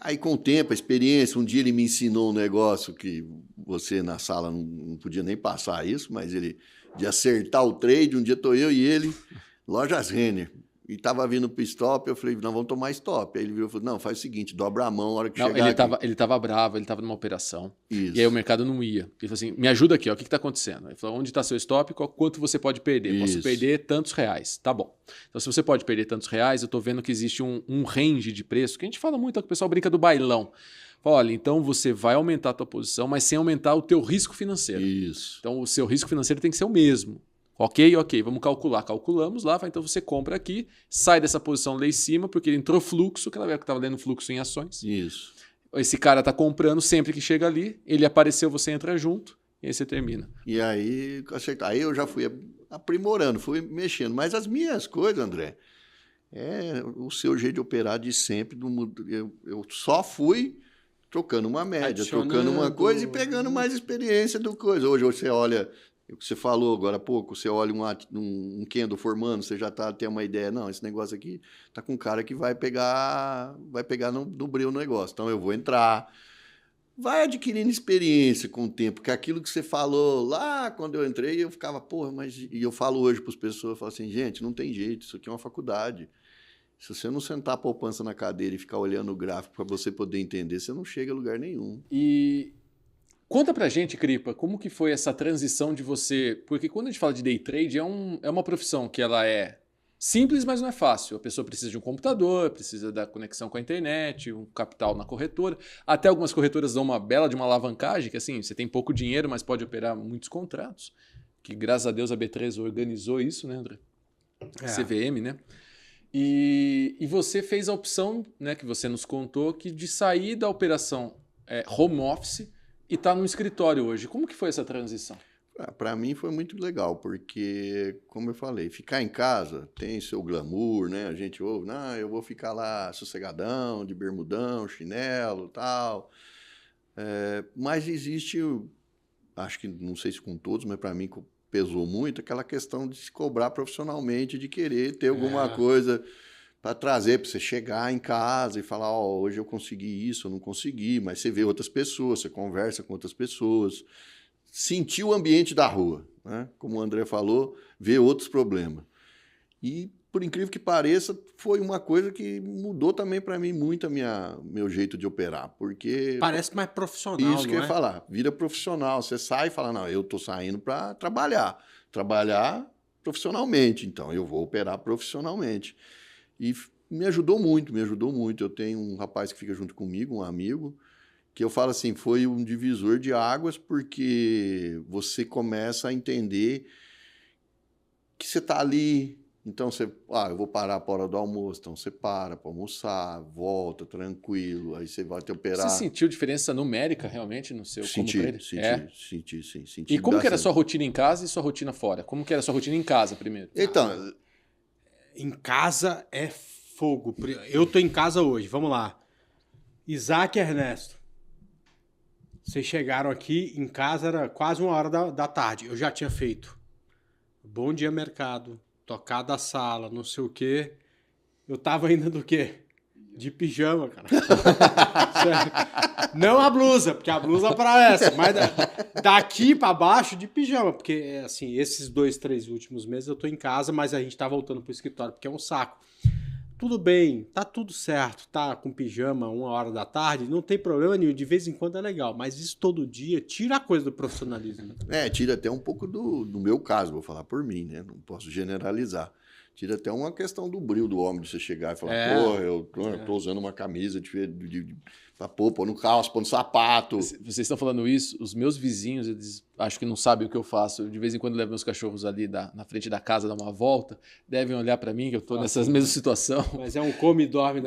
Aí com o tempo, a experiência, um dia ele me ensinou um negócio que você na sala não podia nem passar isso, mas ele, de acertar o trade, um dia tô eu e ele, Lojas Renner. E tava vindo pro stop, eu falei, não, vamos tomar stop. Aí ele virou e falou, não, faz o seguinte, dobra a mão na hora que chegar ele tava bravo, ele tava numa operação. Isso. E aí o mercado não ia. Ele falou assim, me ajuda aqui, ó, o que tá acontecendo? Ele falou, onde tá seu stop, quanto você pode perder? Posso perder tantos reais. Tá bom. Então se você pode perder tantos reais, eu tô vendo que existe um range de preço, que a gente fala muito, que o pessoal brinca do bailão. Fala, olha, então você vai aumentar a tua posição, mas sem aumentar o teu risco financeiro. Isso. Então o seu risco financeiro tem que ser o mesmo. Ok, vamos calcular. Calculamos lá, então você compra aqui, sai dessa posição lá em cima, porque ele entrou fluxo, aquela época estava dando fluxo em ações. Isso. Esse cara está comprando sempre que chega ali, ele apareceu, você entra junto, e aí você termina. E aí eu já fui aprimorando, fui mexendo. Mas as minhas coisas, André, é o seu jeito de operar de sempre. Eu só fui trocando uma média, trocando uma coisa e pegando mais experiência do coisa. Hoje você olha... O que você falou agora há pouco, você olha um candle formando, você já tem uma ideia, não, esse negócio aqui tá com um cara que vai pegar no breu o negócio, então eu vou entrar. Vai adquirindo experiência com o tempo, que aquilo que você falou lá quando eu entrei, eu ficava, porra, mas... E eu falo hoje para as pessoas, eu falo assim, gente, não tem jeito, isso aqui é uma faculdade. Se você não sentar a poupança na cadeira e ficar olhando o gráfico para você poder entender, você não chega a lugar nenhum. E... Conta pra gente, Cripa, como que foi essa transição de você... Porque quando a gente fala de day trade, é uma profissão que ela é simples, mas não é fácil. A pessoa precisa de um computador, precisa da conexão com a internet, um capital na corretora. Até algumas corretoras dão uma bela de uma alavancagem, que assim, você tem pouco dinheiro, mas pode operar muitos contratos. Que graças a Deus a B3 organizou isso, né, André? CVM, né? E você fez a opção, né, que você nos contou, de sair da operação home office e tá no escritório hoje. Como que foi essa transição? Para mim foi muito legal, porque, como eu falei, ficar em casa tem seu glamour, né? A gente ouve, não, eu vou ficar lá sossegadão, de bermudão, chinelo, tal. Mas existe, acho que, não sei se com todos, mas para mim pesou muito, aquela questão de se cobrar profissionalmente, de querer ter alguma coisa... para trazer, para você chegar em casa e falar, hoje eu consegui isso, eu não consegui, mas você vê outras pessoas, você conversa com outras pessoas, sentir o ambiente da rua, né? Como o André falou, ver outros problemas. E, por incrível que pareça, foi uma coisa que mudou também para mim muito meu jeito de operar, porque... Parece mais profissional, isso que eu ia falar, vira profissional, você sai e fala, não, eu estou saindo para trabalhar profissionalmente, então eu vou operar profissionalmente. E me ajudou muito. Eu tenho um rapaz que fica junto comigo, um amigo, que eu falo assim, foi um divisor de águas, porque você começa a entender que você está ali, então você, eu vou parar para a hora do almoço, então você para almoçar, volta tranquilo, aí você vai te operar. Você sentiu diferença numérica realmente no seu senti. E como que era a sua rotina em casa e sua rotina fora? Como que era a sua rotina em casa primeiro? Então... Em casa é fogo. Eu tô em casa hoje, vamos lá. Isaac e Ernesto. Vocês chegaram aqui, em casa era quase 1h da tarde. Eu já tinha feito Bom Dia Mercado, tocado a sala, não sei o quê. Eu tava ainda do quê? De pijama, cara. Não a blusa, porque a blusa aparece, mas daqui pra baixo de pijama, porque assim, esses 2, 3 últimos meses eu tô em casa, mas a gente tá voltando pro escritório, porque é um saco. Tudo bem, tá tudo certo, tá com pijama 1h da tarde, não tem problema nenhum, de vez em quando é legal, mas isso todo dia tira a coisa do profissionalismo. Tira até um pouco do meu caso, vou falar por mim, né? Não posso generalizar. Tira até uma questão do brilho do homem, de você chegar e falar, eu tô usando uma camisa pra pôr no calço, pôr no sapato. Vocês estão falando isso, os meus vizinhos, eles acho que não sabem o que eu faço. Eu, de vez em quando, levo meus cachorros ali na frente da casa, dar uma volta, devem olhar pra mim, que eu tô nessa mesma situação. Mas é um come e dorme.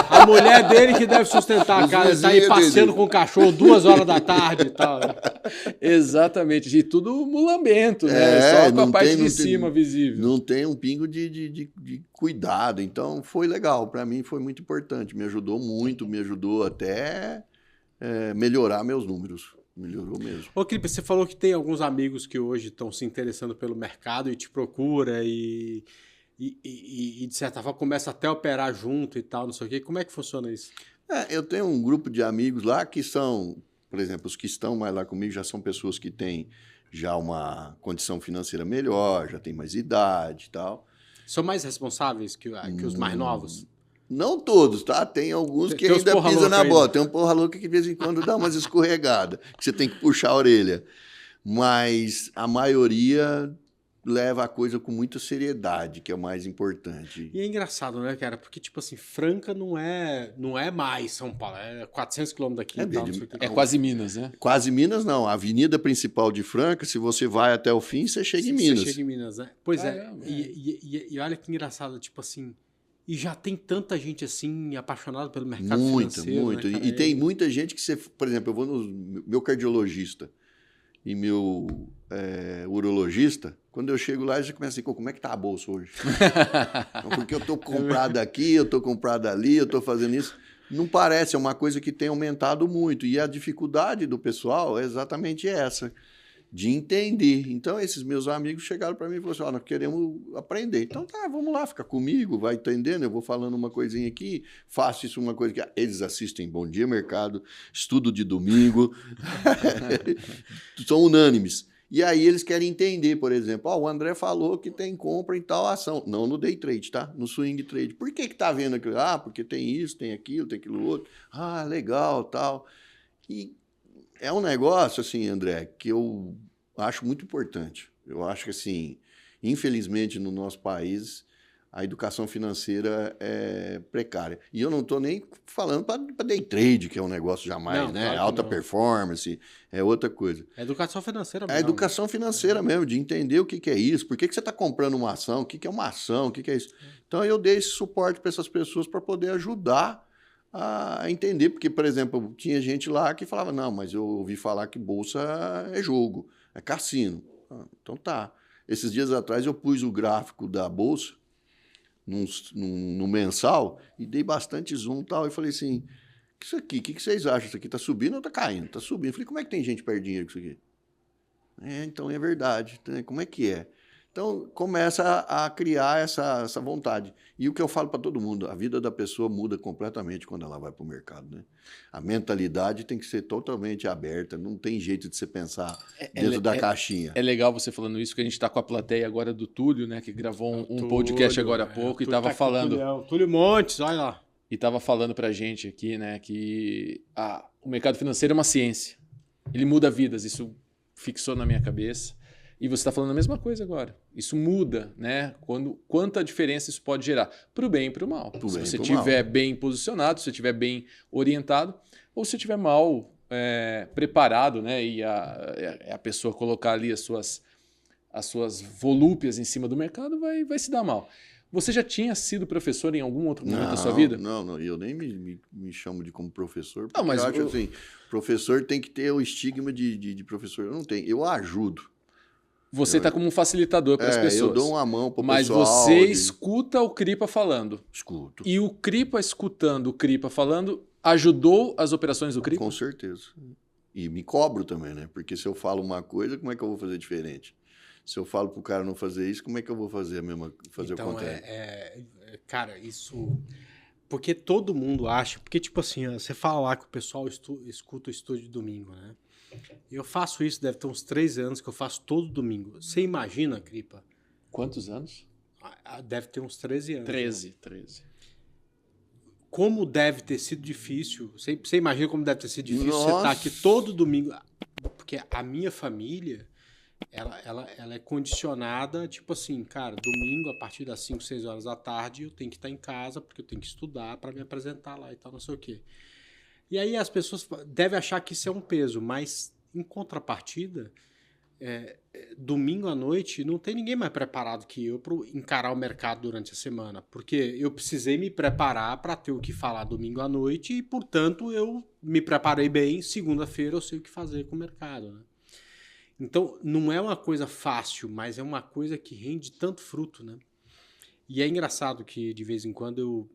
A mulher dele que deve sustentar a casa, tá aí passeando com o cachorro 2h da tarde e tal. Né? Exatamente, e tudo mulambento, né? Só com a parte de cima visível. Não tem um pingo de cuidado, então foi legal, para mim foi muito importante, me ajudou muito, me ajudou até melhorar meus números, melhorou mesmo. Ô, Clipe, você falou que tem alguns amigos que hoje estão se interessando pelo mercado e te procura e de certa forma começa até a operar junto e tal, não sei o quê, como é que funciona isso? Eu tenho um grupo de amigos lá que são, por exemplo, os que estão mais lá comigo já são pessoas que têm já uma condição financeira melhor, já tem mais idade e tal. São mais responsáveis que os mais novos? Não todos, tá? Tem alguns que ainda pisam na bola. Tem um porra louca que de vez em quando dá umas escorregadas, que você tem que puxar a orelha. Mas a maioria leva a coisa com muita seriedade, que é o mais importante. E é engraçado, né, cara? Porque, tipo assim, Franca não é mais São Paulo, é 400 quilômetros daqui. É quase Minas, né? Quase Minas, não. A avenida principal de Franca, se você vai até o fim, você chega em Minas. Você chega em Minas, né? Pois e olha que engraçado, tipo assim, e já tem tanta gente assim, apaixonada pelo mercado financeiro. Muito. Né, e tem muita gente que você... Por exemplo, eu vou no meu cardiologista e meu urologista, quando eu chego lá, eles já começam assim, como é que tá a bolsa hoje? Porque eu tô comprado aqui, eu tô comprado ali, eu tô fazendo isso. Não parece, é uma coisa que tem aumentado muito. E a dificuldade do pessoal é exatamente essa, de entender. Então, esses meus amigos chegaram para mim e falaram assim, nós queremos aprender. Então, tá, vamos lá, fica comigo, vai entendendo, eu vou falando uma coisinha aqui, faço isso, uma coisa que eles assistem Bom Dia Mercado, estudo de domingo, são unânimes. E aí eles querem entender, por exemplo, o André falou que tem compra em tal ação. Não no day trade, tá? No swing trade. Por que tá vendo aquilo? Porque tem isso, tem aquilo, tem aquilo outro. Legal, tal. E é um negócio, assim, André, que eu acho muito importante. Eu acho que, assim, infelizmente, no nosso país, a educação financeira é precária. E eu não estou nem falando para day trade, que é um negócio jamais, né? Claro, alta performance, é outra coisa. É educação financeira mesmo. É educação financeira mesmo, de entender o que é isso, por que você está comprando uma ação, o que é uma ação, o que é isso. Então, eu dei esse suporte para essas pessoas para poder ajudar a entender, porque, por exemplo, tinha gente lá que falava, não, mas eu ouvi falar que bolsa é jogo, é cassino. Então tá. Esses dias atrás eu pus o gráfico da bolsa no mensal e dei bastante zoom e tal, e falei assim, isso aqui, o que vocês acham? Isso aqui tá subindo ou tá caindo? Tá subindo. Eu falei, como é que tem gente que perde dinheiro com isso aqui? Então é verdade. Como é que é? Então, começa a criar essa vontade. E o que eu falo para todo mundo, a vida da pessoa muda completamente quando ela vai para o mercado. Né? A mentalidade tem que ser totalmente aberta, não tem jeito de você pensar dentro da caixinha. É legal você falando isso, que a gente está com a plateia agora do Túlio, né, que gravou um podcast agora há pouco e estava falando... Túlio Montes, olha lá. E estava falando para a gente aqui, né, que o mercado financeiro é uma ciência. Ele muda vidas, isso fixou na minha cabeça. E você está falando a mesma coisa agora. Isso muda, né? Quanta diferença isso pode gerar, para o bem e para o mal. Se você estiver bem posicionado, se você estiver bem orientado, ou se estiver mal preparado, né? E a pessoa colocar ali as suas volúpias em cima do mercado, vai se dar mal. Você já tinha sido professor em algum outro momento da sua vida? Não, eu nem me chamo de como professor, porque mas eu acho assim, professor tem que ter o estigma de professor. Eu não tenho, eu ajudo. Você está como um facilitador para as pessoas. Eu dou uma mão para o pessoal. Mas você escuta o Cripa falando. Escuto. E o Cripa escutando o Cripa falando ajudou as operações do Cripa? Com certeza. E me cobro também, né? Porque se eu falo uma coisa, como é que eu vou fazer diferente? Se eu falo para o cara não fazer isso, como é que eu vou fazer a mesma, fazer então, o contrário? Cara, isso... Porque todo mundo acha... Porque, tipo assim, você fala lá que o pessoal escuta o estúdio domingo, né? Eu faço isso, deve ter uns 3 anos que eu faço todo domingo. Você imagina, Cripa? Quantos anos? Deve ter uns 13 anos. 13. Como deve ter sido difícil. Você imagina como deve ter sido difícil Nossa. você estar aqui todo domingo. Porque a minha família, ela é condicionada, tipo assim, cara, domingo, a partir das 5, 6 horas da tarde, eu tenho que estar em casa, porque eu tenho que estudar para me apresentar lá e tal, não sei o quê. E aí as pessoas devem achar que isso é um peso, mas em contrapartida, domingo à noite não tem ninguém mais preparado que eu para encarar o mercado durante a semana, porque eu precisei me preparar para ter o que falar domingo à noite e, portanto, eu me preparei bem, segunda-feira eu sei o que fazer com o mercado, né? Então, não é uma coisa fácil, mas é uma coisa que rende tanto fruto, né? E é engraçado que, de vez em quando,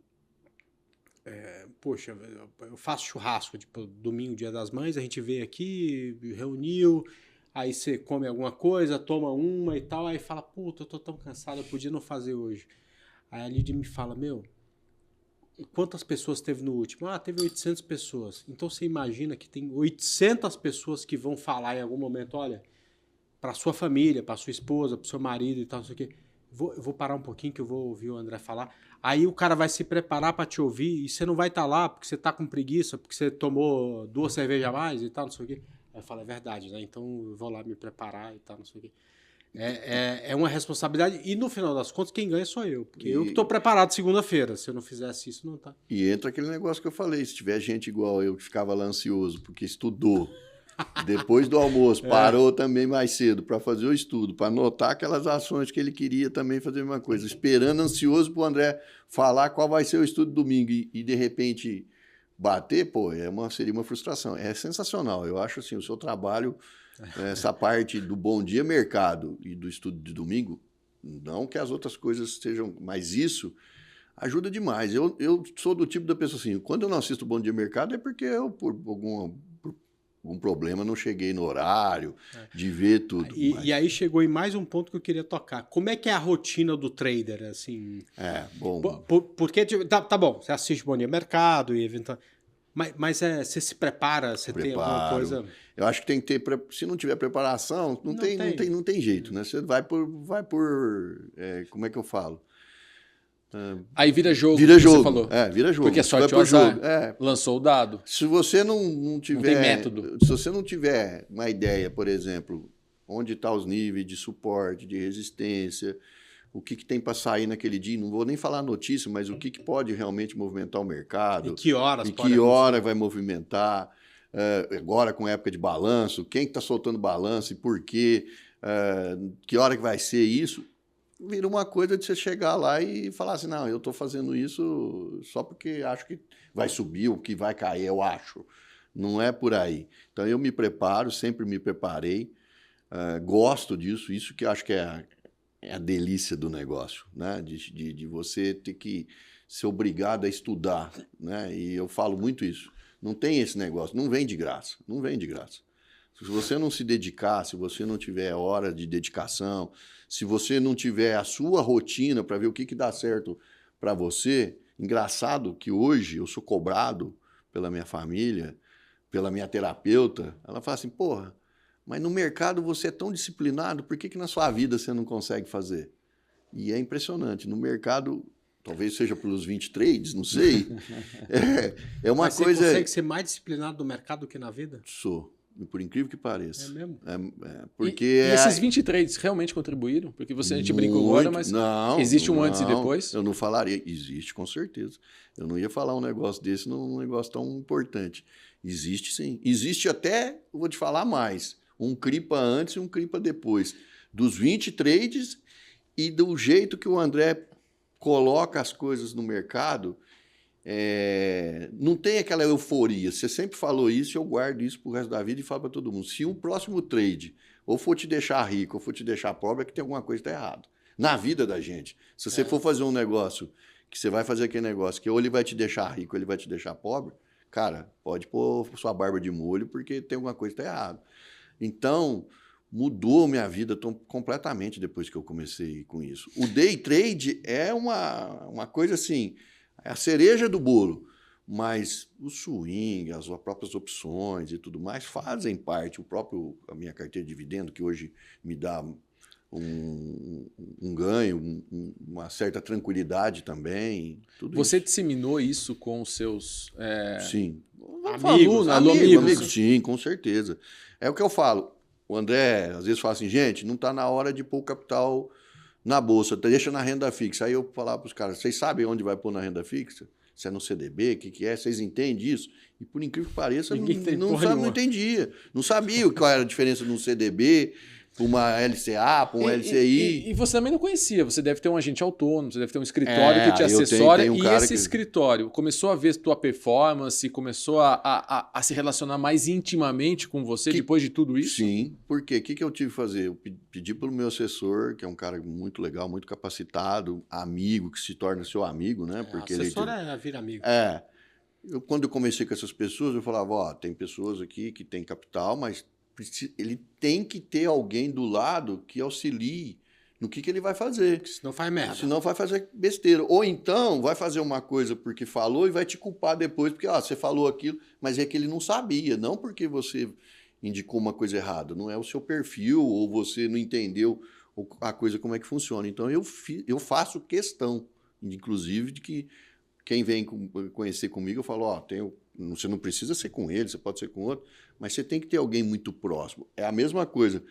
eu faço churrasco, tipo, domingo, Dia das Mães, a gente veio aqui, reuniu, aí você come alguma coisa, toma uma e tal, aí fala, puta, eu tô tão cansado, eu podia não fazer hoje. Aí a Lídia me fala, quantas pessoas teve no último? Teve 800 pessoas. Então você imagina que tem 800 pessoas que vão falar em algum momento, olha, para sua família, para sua esposa, para seu marido e tal, não sei o quê. Eu vou parar um pouquinho que eu vou ouvir o André falar. Aí o cara vai se preparar para te ouvir e você não vai estar lá porque você está com preguiça, porque você tomou 2 cervejas a mais e tal, não sei o quê. Aí eu falo, é verdade, né? Então eu vou lá me preparar e tal, não sei o quê. É uma responsabilidade e no final das contas quem ganha sou eu, porque eu que estou preparado segunda-feira. Se eu não fizesse isso, não tá. E entra aquele negócio que eu falei, se tiver gente igual eu que ficava lá ansioso porque estudou, depois do almoço, parou também mais cedo para fazer o estudo, para anotar aquelas ações que ele queria também fazer a mesma coisa, esperando ansioso para o André falar qual vai ser o estudo domingo e de repente bater, seria uma frustração. É sensacional, eu acho assim, o seu trabalho, essa parte do Bom Dia Mercado e do estudo de domingo, não que as outras coisas sejam, mas isso ajuda demais. Eu sou do tipo da pessoa assim, quando eu não assisto Bom Dia Mercado é porque eu, por algum problema, não cheguei no horário de ver tudo. E aí chegou em mais um ponto que eu queria tocar. Como é que é a rotina do trader, assim? Bom. Porque, tá bom, você assiste Bom Dia Mercado e eventualmente... Mas você se prepara, você tem alguma coisa... Eu acho que tem que ter... Se não tiver preparação, não tem jeito, né? Você vai por como é que eu falo? Aí vira jogo, vira jogo. Você falou. Vira jogo. Porque sorte ou azar, lançou o dado. Se você não tiver... Não tem método. Se você não tiver uma ideia, por exemplo, onde estão os níveis de suporte, de resistência, o que tem para sair naquele dia, não vou nem falar notícia, mas o que pode realmente movimentar o mercado. E que horas que hora vai movimentar. Agora com época de balanço, quem está soltando balanço e por quê, que hora que vai ser isso. Vira uma coisa de você chegar lá e falar assim, não, eu estou fazendo isso só porque acho que vai subir, o que vai cair, eu acho. Não é por aí. Então, eu me preparo, sempre me preparei, gosto disso, isso que eu acho que é a delícia do negócio, né? De você ter que ser obrigado a estudar, né? E eu falo muito isso. Não tem esse negócio, não vem de graça, não vem de graça. Se você não se dedicar, se você não tiver hora de dedicação, se você não tiver a sua rotina para ver o que dá certo para você, engraçado que hoje eu sou cobrado pela minha família, pela minha terapeuta, ela fala assim, porra, mas no mercado você é tão disciplinado, por que na sua vida você não consegue fazer? E é impressionante, no mercado, talvez seja pelos 20 trades, não sei, é uma mas coisa... Você consegue ser mais disciplinado no mercado do que na vida? Sou. Por incrível que pareça. É mesmo? Porque e esses 20 trades realmente contribuíram? Porque a gente brincou agora, mas existe um antes e depois? Eu não falaria. Existe, com certeza. Eu não ia falar um negócio desse num negócio tão importante. Existe, sim. Existe até, eu vou te falar mais, um Cripa antes e um Cripa depois. Dos 20 trades e do jeito que o André coloca as coisas no mercado... não tem aquela euforia. Você sempre falou isso e eu guardo isso pro resto da vida e falo para todo mundo. Se um próximo trade ou for te deixar rico, ou for te deixar pobre, é que tem alguma coisa que está errada. Na vida da gente. Se você for fazer um negócio, que você vai fazer aquele negócio, que ou ele vai te deixar rico, ou ele vai te deixar pobre, cara, pode pôr sua barba de molho, porque tem alguma coisa que está errada. Então, mudou minha vida completamente depois que eu comecei com isso. O day trade é uma coisa assim, é a cereja do bolo. Mas o swing, as próprias opções e tudo mais fazem parte. A minha carteira de dividendo, que hoje me dá um ganho, uma certa tranquilidade também. Tudo Você isso. disseminou isso com os seus Sim. amigos? Sim, com certeza. É o que eu falo. O André, às vezes, fala assim, gente, não está na hora de pôr o capital na bolsa, deixa na renda fixa. Aí eu falava para os caras, vocês sabem onde vai pôr na renda fixa? Se é no CDB, o que é? Vocês entendem isso? E por incrível que pareça, não entendia. Não sabia qual era a diferença de um CDB, para uma LCA, para um LCI. E você também não conhecia. Você deve ter um agente autônomo, você deve ter um escritório que te assessora. E esse escritório começou a ver tua performance, começou a se relacionar mais intimamente com você depois de tudo isso? Sim, porque o que eu tive que fazer? Eu pedi para o meu assessor, que é um cara muito legal, muito capacitado, amigo, que se torna seu amigo, né? Porque assessor vira amigo. Quando eu comecei com essas pessoas, eu falava, tem pessoas aqui que têm capital, mas ele tem que ter alguém do lado que auxilie no que ele vai fazer. Senão faz merda. Senão vai fazer besteira. Ou então vai fazer uma coisa porque falou e vai te culpar depois, porque você falou aquilo, mas é que ele não sabia, não porque você indicou uma coisa errada. Não é o seu perfil ou você não entendeu a coisa como é que funciona. Então eu faço questão, inclusive, de que quem vem conhecer comigo, eu falo, você não precisa ser com ele, você pode ser com outro, mas você tem que ter alguém muito próximo. É a mesma coisa.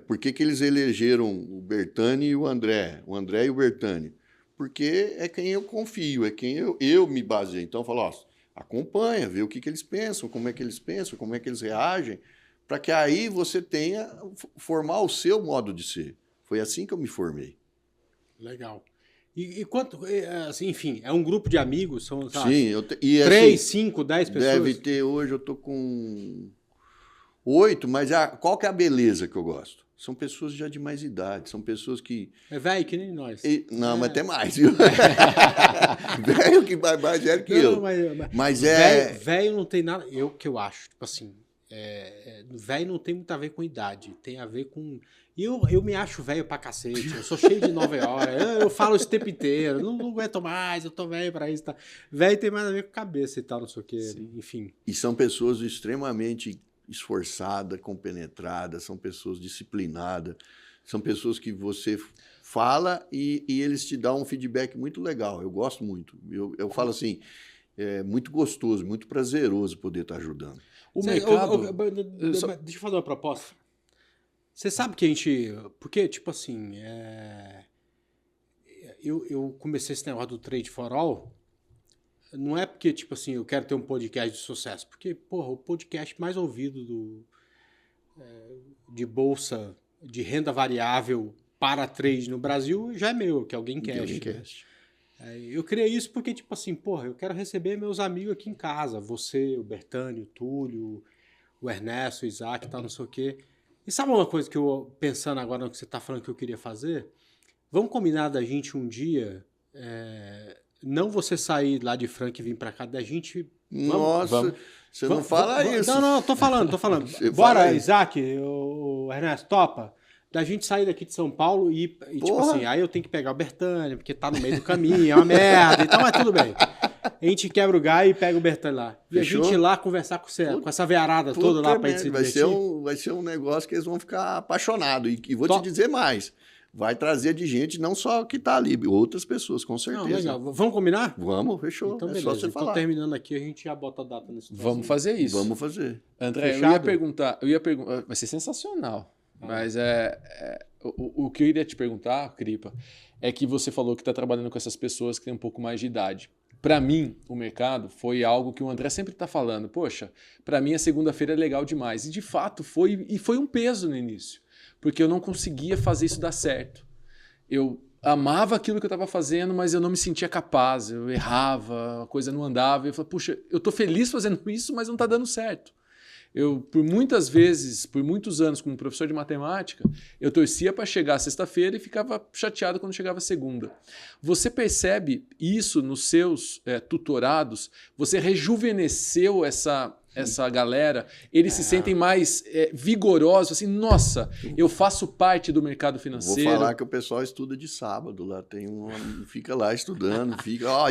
Por que eles elegeram o Bertani e o André e o Bertani? Porque é quem eu confio, é quem eu me baseio. Então eu falo, acompanha, vê o que eles pensam, como é que eles reagem, para que aí você tenha, formar o seu modo de ser. Foi assim que eu me formei. Legal. E quanto, assim, enfim, é um grupo de amigos? São, sim, 3, 5, 10 pessoas? Deve ter hoje, eu tô com 8, mas qual que é a beleza que eu gosto? São pessoas já de mais idade, são pessoas que... É velho que nem nós. Não, mas até mais, viu? Velho que vai mais velho que eu. Mas velho não tem nada... Eu acho, tipo assim, velho não tem muito a ver com idade, tem a ver com... E eu me acho velho pra cacete, eu sou cheio de 9 horas, eu falo isso o tempo inteiro, não aguento mais, eu tô velho pra isso. Tá. Velho tem mais a ver com cabeça e tal, não sei o quê, enfim. E são pessoas extremamente esforçadas, compenetradas, são pessoas disciplinadas, são pessoas que você fala e eles te dão um feedback muito legal, eu gosto muito. Eu falo assim, é muito gostoso, muito prazeroso poder estar ajudando. Deixa eu fazer uma proposta. Você sabe que a gente... Porque, tipo assim, eu comecei esse negócio do Trade for All, não é porque, tipo assim, eu quero ter um podcast de sucesso, porque, porra, o podcast mais ouvido de bolsa, de renda variável para trade no Brasil já é meu, que é o Gamecast. Eu criei isso porque, tipo assim, porra, eu quero receber meus amigos aqui em casa, você, o Bertani, o Túlio, o Ernesto, o Isaac e tal, não sei o quê. E sabe uma coisa que eu, pensando agora no que você está falando que eu queria fazer? Vamos combinar da gente um dia, não você sair lá de Franca e vir para cá, da gente... Nossa, você não fala isso. Não, tô falando. Bora, Isaac, o Ernesto, topa? Da gente sair daqui de São Paulo e tipo assim, aí eu tenho que pegar o Bertani, porque tá no meio do caminho, é uma merda, então mas tudo bem. A gente quebra o galho e pega o Bertani lá. E Fechou? A gente ir lá conversar com essa veiarada toda lá pra gente se divertir. Vai ser um negócio que eles vão ficar apaixonados. E vou te dizer mais. Vai trazer de gente, não só que tá ali, outras pessoas, com certeza. Não, legal. Vamos combinar? Vamos, fechou. Então, beleza. Só você falar. Terminando aqui, a gente já bota a data nesse Vamos fazer isso. Vamos fazer. André, eu ia perguntar, vai ser sensacional. Mas o que eu iria te perguntar, Cripa, é que você falou que está trabalhando com essas pessoas que têm um pouco mais de idade. Para mim, o mercado foi algo que o André sempre está falando. Poxa, para mim a segunda-feira é legal demais. E de fato foi um peso no início, porque eu não conseguia fazer isso dar certo. Eu amava aquilo que eu estava fazendo, mas eu não me sentia capaz. Eu errava, a coisa não andava. Eu falei, puxa, eu estou feliz fazendo isso, mas não está dando certo. Eu, por muitas vezes, por muitos anos, como professor de matemática, eu torcia para chegar sexta-feira e ficava chateado quando chegava segunda. Você percebe isso nos seus tutorados? Você rejuvenesceu essa galera? Eles se sentem mais vigorosos, assim, nossa, eu faço parte do mercado financeiro. Vou falar que o pessoal estuda de sábado, lá tem fica lá estudando,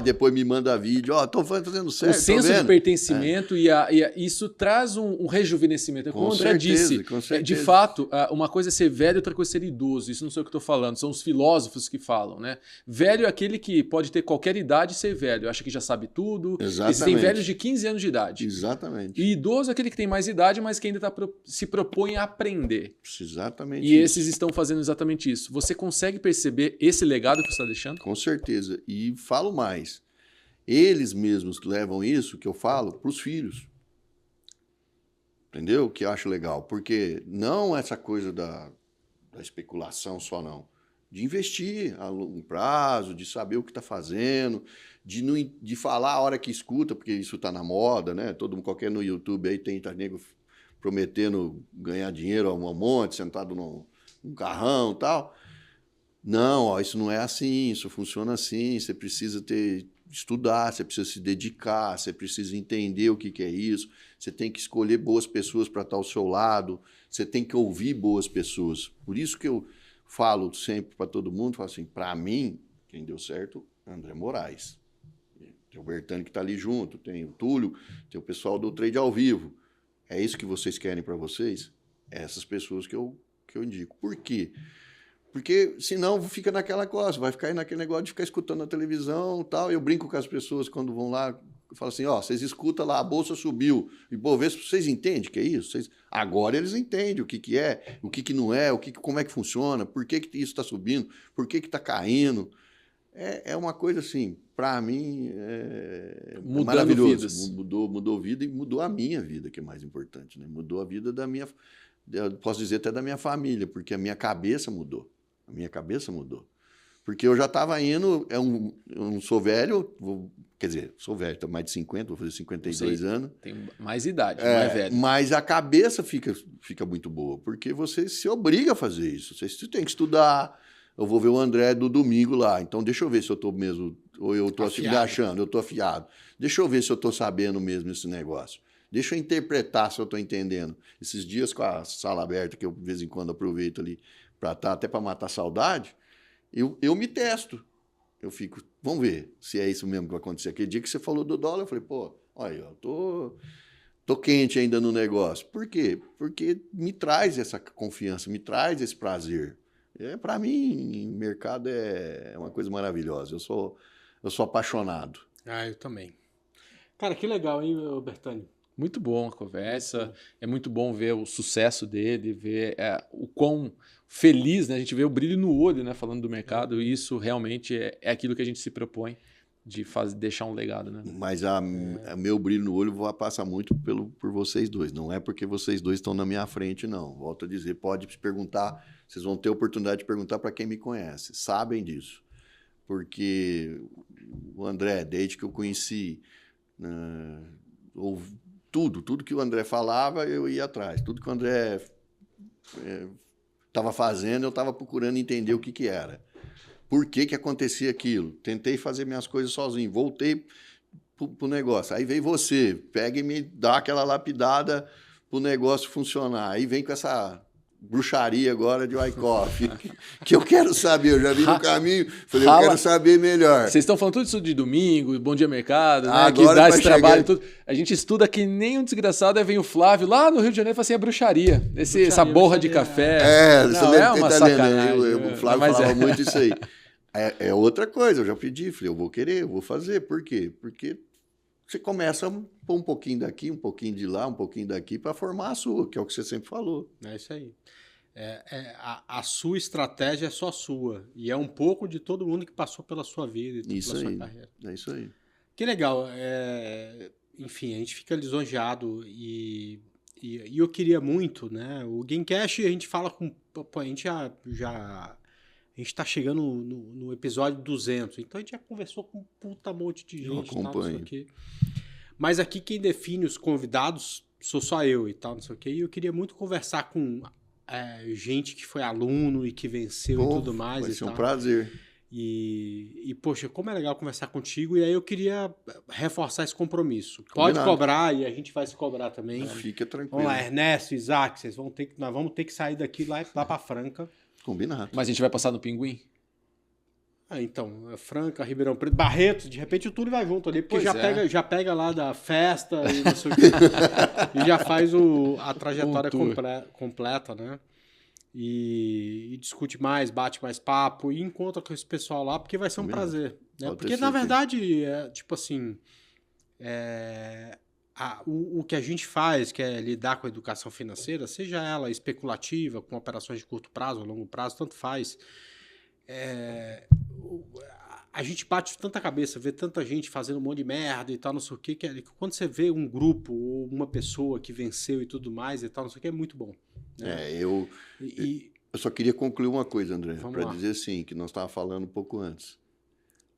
depois me manda vídeo, tô fazendo certo. O senso de pertencimento e isso traz um rejuvenescimento. Como o André disse, de fato, uma coisa é ser velho, outra coisa é ser idoso. Isso não sei o que eu estou falando, são os filósofos que falam, né? Velho é aquele que pode ter qualquer idade e ser velho, acha que já sabe tudo. Exatamente. Existem velhos de 15 anos de idade. Exatamente. E idoso é aquele que tem mais idade, mas que ainda se propõe a aprender. Exatamente. E esses estão fazendo exatamente isso. Você consegue perceber esse legado que você está deixando? Com certeza. E falo mais. Eles mesmos levam isso que eu falo para os filhos. Entendeu? Que eu acho legal. Porque não essa coisa da especulação só, não. De investir a longo prazo, de saber o que está fazendo, de falar a hora que escuta, porque isso está na moda, né? Todo mundo, qualquer no YouTube aí tem nego prometendo ganhar dinheiro a um monte, sentado num carrão e tal. Não, isso não é assim, isso funciona assim, você precisa estudar, você precisa se dedicar, você precisa entender o que é isso, você tem que escolher boas pessoas para estar ao seu lado, você tem que ouvir boas pessoas. Por isso que eu falo sempre para todo mundo, falo assim, para mim, quem deu certo, André Moraes. Tem o Bertani que está ali junto, tem o Túlio, tem o pessoal do Trade ao Vivo. É isso que vocês querem para vocês? É essas pessoas que eu indico. Por quê? Porque senão fica naquela coisa, vai ficar aí naquele negócio de ficar escutando na televisão e tal. Eu brinco com as pessoas quando vão lá, eu falo assim, vocês escutam lá, a bolsa subiu. E Bovespa, vocês entendem o que é isso? Agora eles entendem o que é, o que não é, como é que funciona, por que isso está subindo, por que está caindo. É uma coisa assim, para mim, maravilhoso. Vidas. Mudou vida e mudou a minha vida, que é mais importante. Né? Mudou a vida da minha, eu posso dizer até da minha família, porque a minha cabeça mudou. A minha cabeça mudou. Porque eu já estava indo, eu não sou velho, quer dizer, sou velho, estou mais de 50, vou fazer 52 anos. Tem mais idade, não é velho. Mas a cabeça fica muito boa, porque você se obriga a fazer isso. Você tem que estudar. Eu vou ver o André do domingo lá, então deixa eu ver se eu estou mesmo, ou eu estou me achando, eu estou afiado. Deixa eu ver se eu estou sabendo mesmo esse negócio. Deixa eu interpretar se eu estou entendendo. Esses dias com a sala aberta, que eu de vez em quando aproveito ali para estar, até para matar a saudade, eu me testo. Eu fico, vamos ver se é isso mesmo que vai acontecer. Aquele dia que você falou do dólar, eu falei, olha, eu tô quente ainda no negócio. Por quê? Porque me traz essa confiança, me traz esse prazer. Para mim, mercado é uma coisa maravilhosa. Eu sou apaixonado. Eu também. Cara, que legal, hein, Bertani? Muito bom a conversa. É muito bom ver o sucesso dele, ver o quão feliz, né? A gente vê o brilho no olho, né? Falando do mercado. E isso realmente é aquilo que a gente se propõe de deixar um legado, né? Mas meu brilho no olho vai passar muito por vocês dois. Não é porque vocês dois estão na minha frente, não. Volto a dizer, pode se perguntar, vocês vão ter a oportunidade de perguntar para quem me conhece. Sabem disso. Porque o André, desde que eu conheci, tudo que o André falava, eu ia atrás. Tudo que o André estava fazendo, eu estava procurando entender o que era. Por que acontecia aquilo? Tentei fazer minhas coisas sozinho, voltei pro negócio. Aí veio você, pega e me dá aquela lapidada pro negócio funcionar. Aí vem com essa bruxaria agora de Wyckoff, que eu quero saber, eu já vi no caminho, falei, eu quero saber melhor. Vocês estão falando tudo isso de domingo, Bom Dia Mercado, né, que dá esse trabalho e tudo. A gente estuda que nem um desgraçado, aí vem o Flávio lá no Rio de Janeiro e fala assim, bruxaria, essa borra de café. Não, é uma sacanagem. O Flávio falava muito isso aí. É outra coisa, eu já pedi, falei, eu vou querer, eu vou fazer. Por quê? Porque você começa a pôr um pouquinho daqui, um pouquinho de lá, um pouquinho daqui, para formar a sua, que é o que você sempre falou. É isso aí. A sua estratégia é só sua. E é um pouco de todo mundo que passou pela sua vida e pela sua carreira. É isso aí. Que legal. Enfim, a gente fica lisonjeado e eu queria muito, né? O Gamecast, a gente fala com... A gente a gente está chegando no episódio 200, então a gente já conversou com um puta monte de gente. Eu acompanho. Mas aqui quem define os convidados sou só eu e tal, não sei o quê. E eu queria muito conversar com gente que foi aluno e que venceu e tudo mais. Vai e ser tal. um prazer. E, poxa, como é legal conversar contigo. E aí eu queria reforçar esse compromisso. Pode Combinado. cobrar e a gente vai se cobrar também. Fica tranquilo. Vamos lá, Ernesto, Isaac, nós vamos ter que sair daqui lá para Franca. Combinado. Mas a gente vai passar no Pinguim? Então, Franca, Ribeirão Preto, Barretos, de repente o Túlio vai junto ali, porque já pega lá da festa e não sei o quê, e já faz a trajetória completa, né? E discute mais, bate mais papo e encontra com esse pessoal lá, porque vai ser um prazer. Né? Porque, na verdade, tipo assim, o que a gente faz, que é lidar com a educação financeira, seja ela especulativa, com operações de curto prazo ou longo prazo, tanto faz. A gente bate tanta cabeça, vê tanta gente fazendo um monte de merda e tal, não sei o quê, que quando você vê um grupo ou uma pessoa que venceu e tudo mais e tal, não sei o quê, é muito bom. Né? Eu só queria concluir uma coisa, André, para dizer assim, que nós estávamos falando um pouco antes,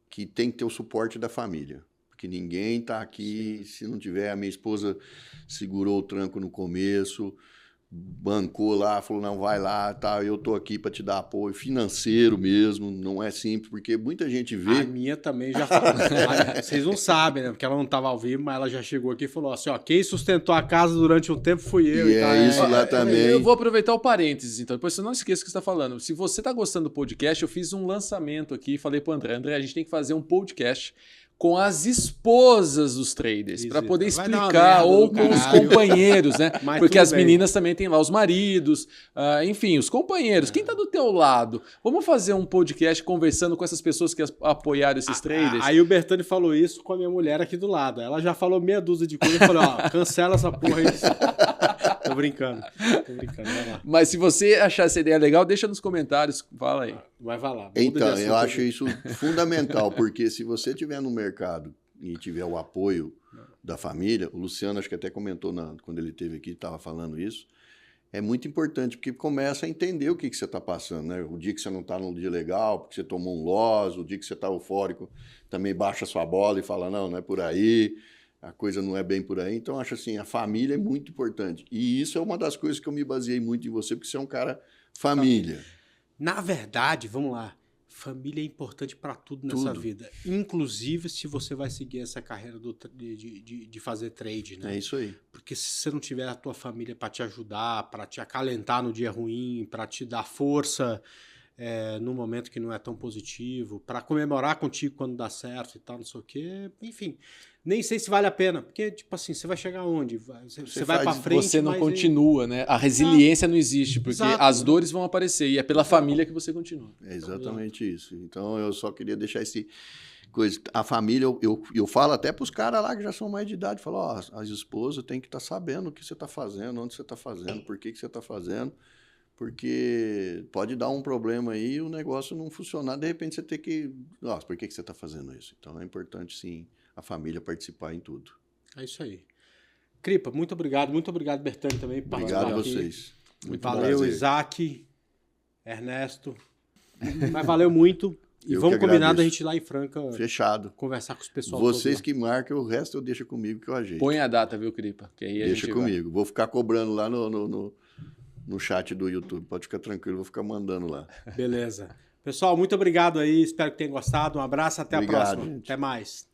que tem que ter o suporte da família, porque ninguém está aqui, se não tiver, a minha esposa segurou o tranco no começo, bancou lá, falou, não, vai lá, tá, eu tô aqui para te dar apoio financeiro mesmo, não é simples, porque muita gente vê... A minha também já falou. Vocês não sabem, né? Porque ela não estava ao vivo, mas ela já chegou aqui e falou assim, ó, quem sustentou a casa durante um tempo fui eu. E é isso lá também. Eu vou aproveitar o parênteses, então, depois você não esqueça o que você está falando. Se você está gostando do podcast, eu fiz um lançamento aqui e falei pro André, a gente tem que fazer um podcast com as esposas dos traders, para poder explicar, ou com os companheiros, né? Porque as meninas também têm lá os maridos, enfim, os companheiros. Quem tá do teu lado? Vamos fazer um podcast conversando com essas pessoas que apoiaram esses traders? Aí o Bertani falou isso com a minha mulher aqui do lado. Ela já falou meia dúzia de coisas. Eu falei, ó, cancela essa porra aí. Tô brincando, vai lá. Mas se você achar essa ideia legal, deixa nos comentários, fala aí. Vai lá. Então, eu acho isso fundamental, porque se você estiver no mercado e tiver o apoio da família, o Luciano acho que até comentou quando ele esteve aqui, estava falando isso, é muito importante, porque começa a entender o que você está passando, né? O dia que você não está num dia legal, porque você tomou um loss, o dia que você está eufórico, também baixa a sua bola e fala, não é por aí, a coisa não é bem por aí. Então, acho assim, a família é muito importante. E isso é uma das coisas que eu me baseei muito em você, porque você é um cara família. Na verdade, vamos lá, família é importante para tudo nessa vida. Inclusive se você vai seguir essa carreira de fazer trade, né? É isso aí. Porque se você não tiver a tua família para te ajudar, para te acalentar no dia ruim, para te dar força no momento que não é tão positivo, para comemorar contigo quando dá certo e tal, não sei o quê, enfim... Nem sei se vale a pena, porque, tipo assim, você vai chegar onde? Você vai para frente, você não continua, né? A resiliência não existe, porque as dores vão aparecer e é pela família que você continua. É exatamente isso. Então, eu só queria deixar esse coisa. A família, eu falo até para os caras lá que já são mais de idade, falo, ó, as esposas têm que estar sabendo o que você está fazendo, onde você está fazendo, por que você está fazendo, porque pode dar um problema aí e o negócio não funcionar, de repente você tem que... Nossa, por que você está fazendo isso? Então, é importante, sim, a família participar em tudo. É isso aí. Cripa, muito obrigado Bertani também. Obrigado a vocês. Muito valeu, prazer. Isaac, Ernesto. Mas valeu muito. E vamos combinar da gente ir lá em Franca. Fechado. Conversar com os pessoal. Vocês que marcam, o resto eu deixo comigo que eu ajeito. Põe a data, viu, Cripa? Que aí deixa comigo. Vou ficar cobrando lá no chat do YouTube. Pode ficar tranquilo, vou ficar mandando lá. Beleza. Pessoal, muito obrigado aí. Espero que tenham gostado. Um abraço, até a próxima. Gente. Até mais.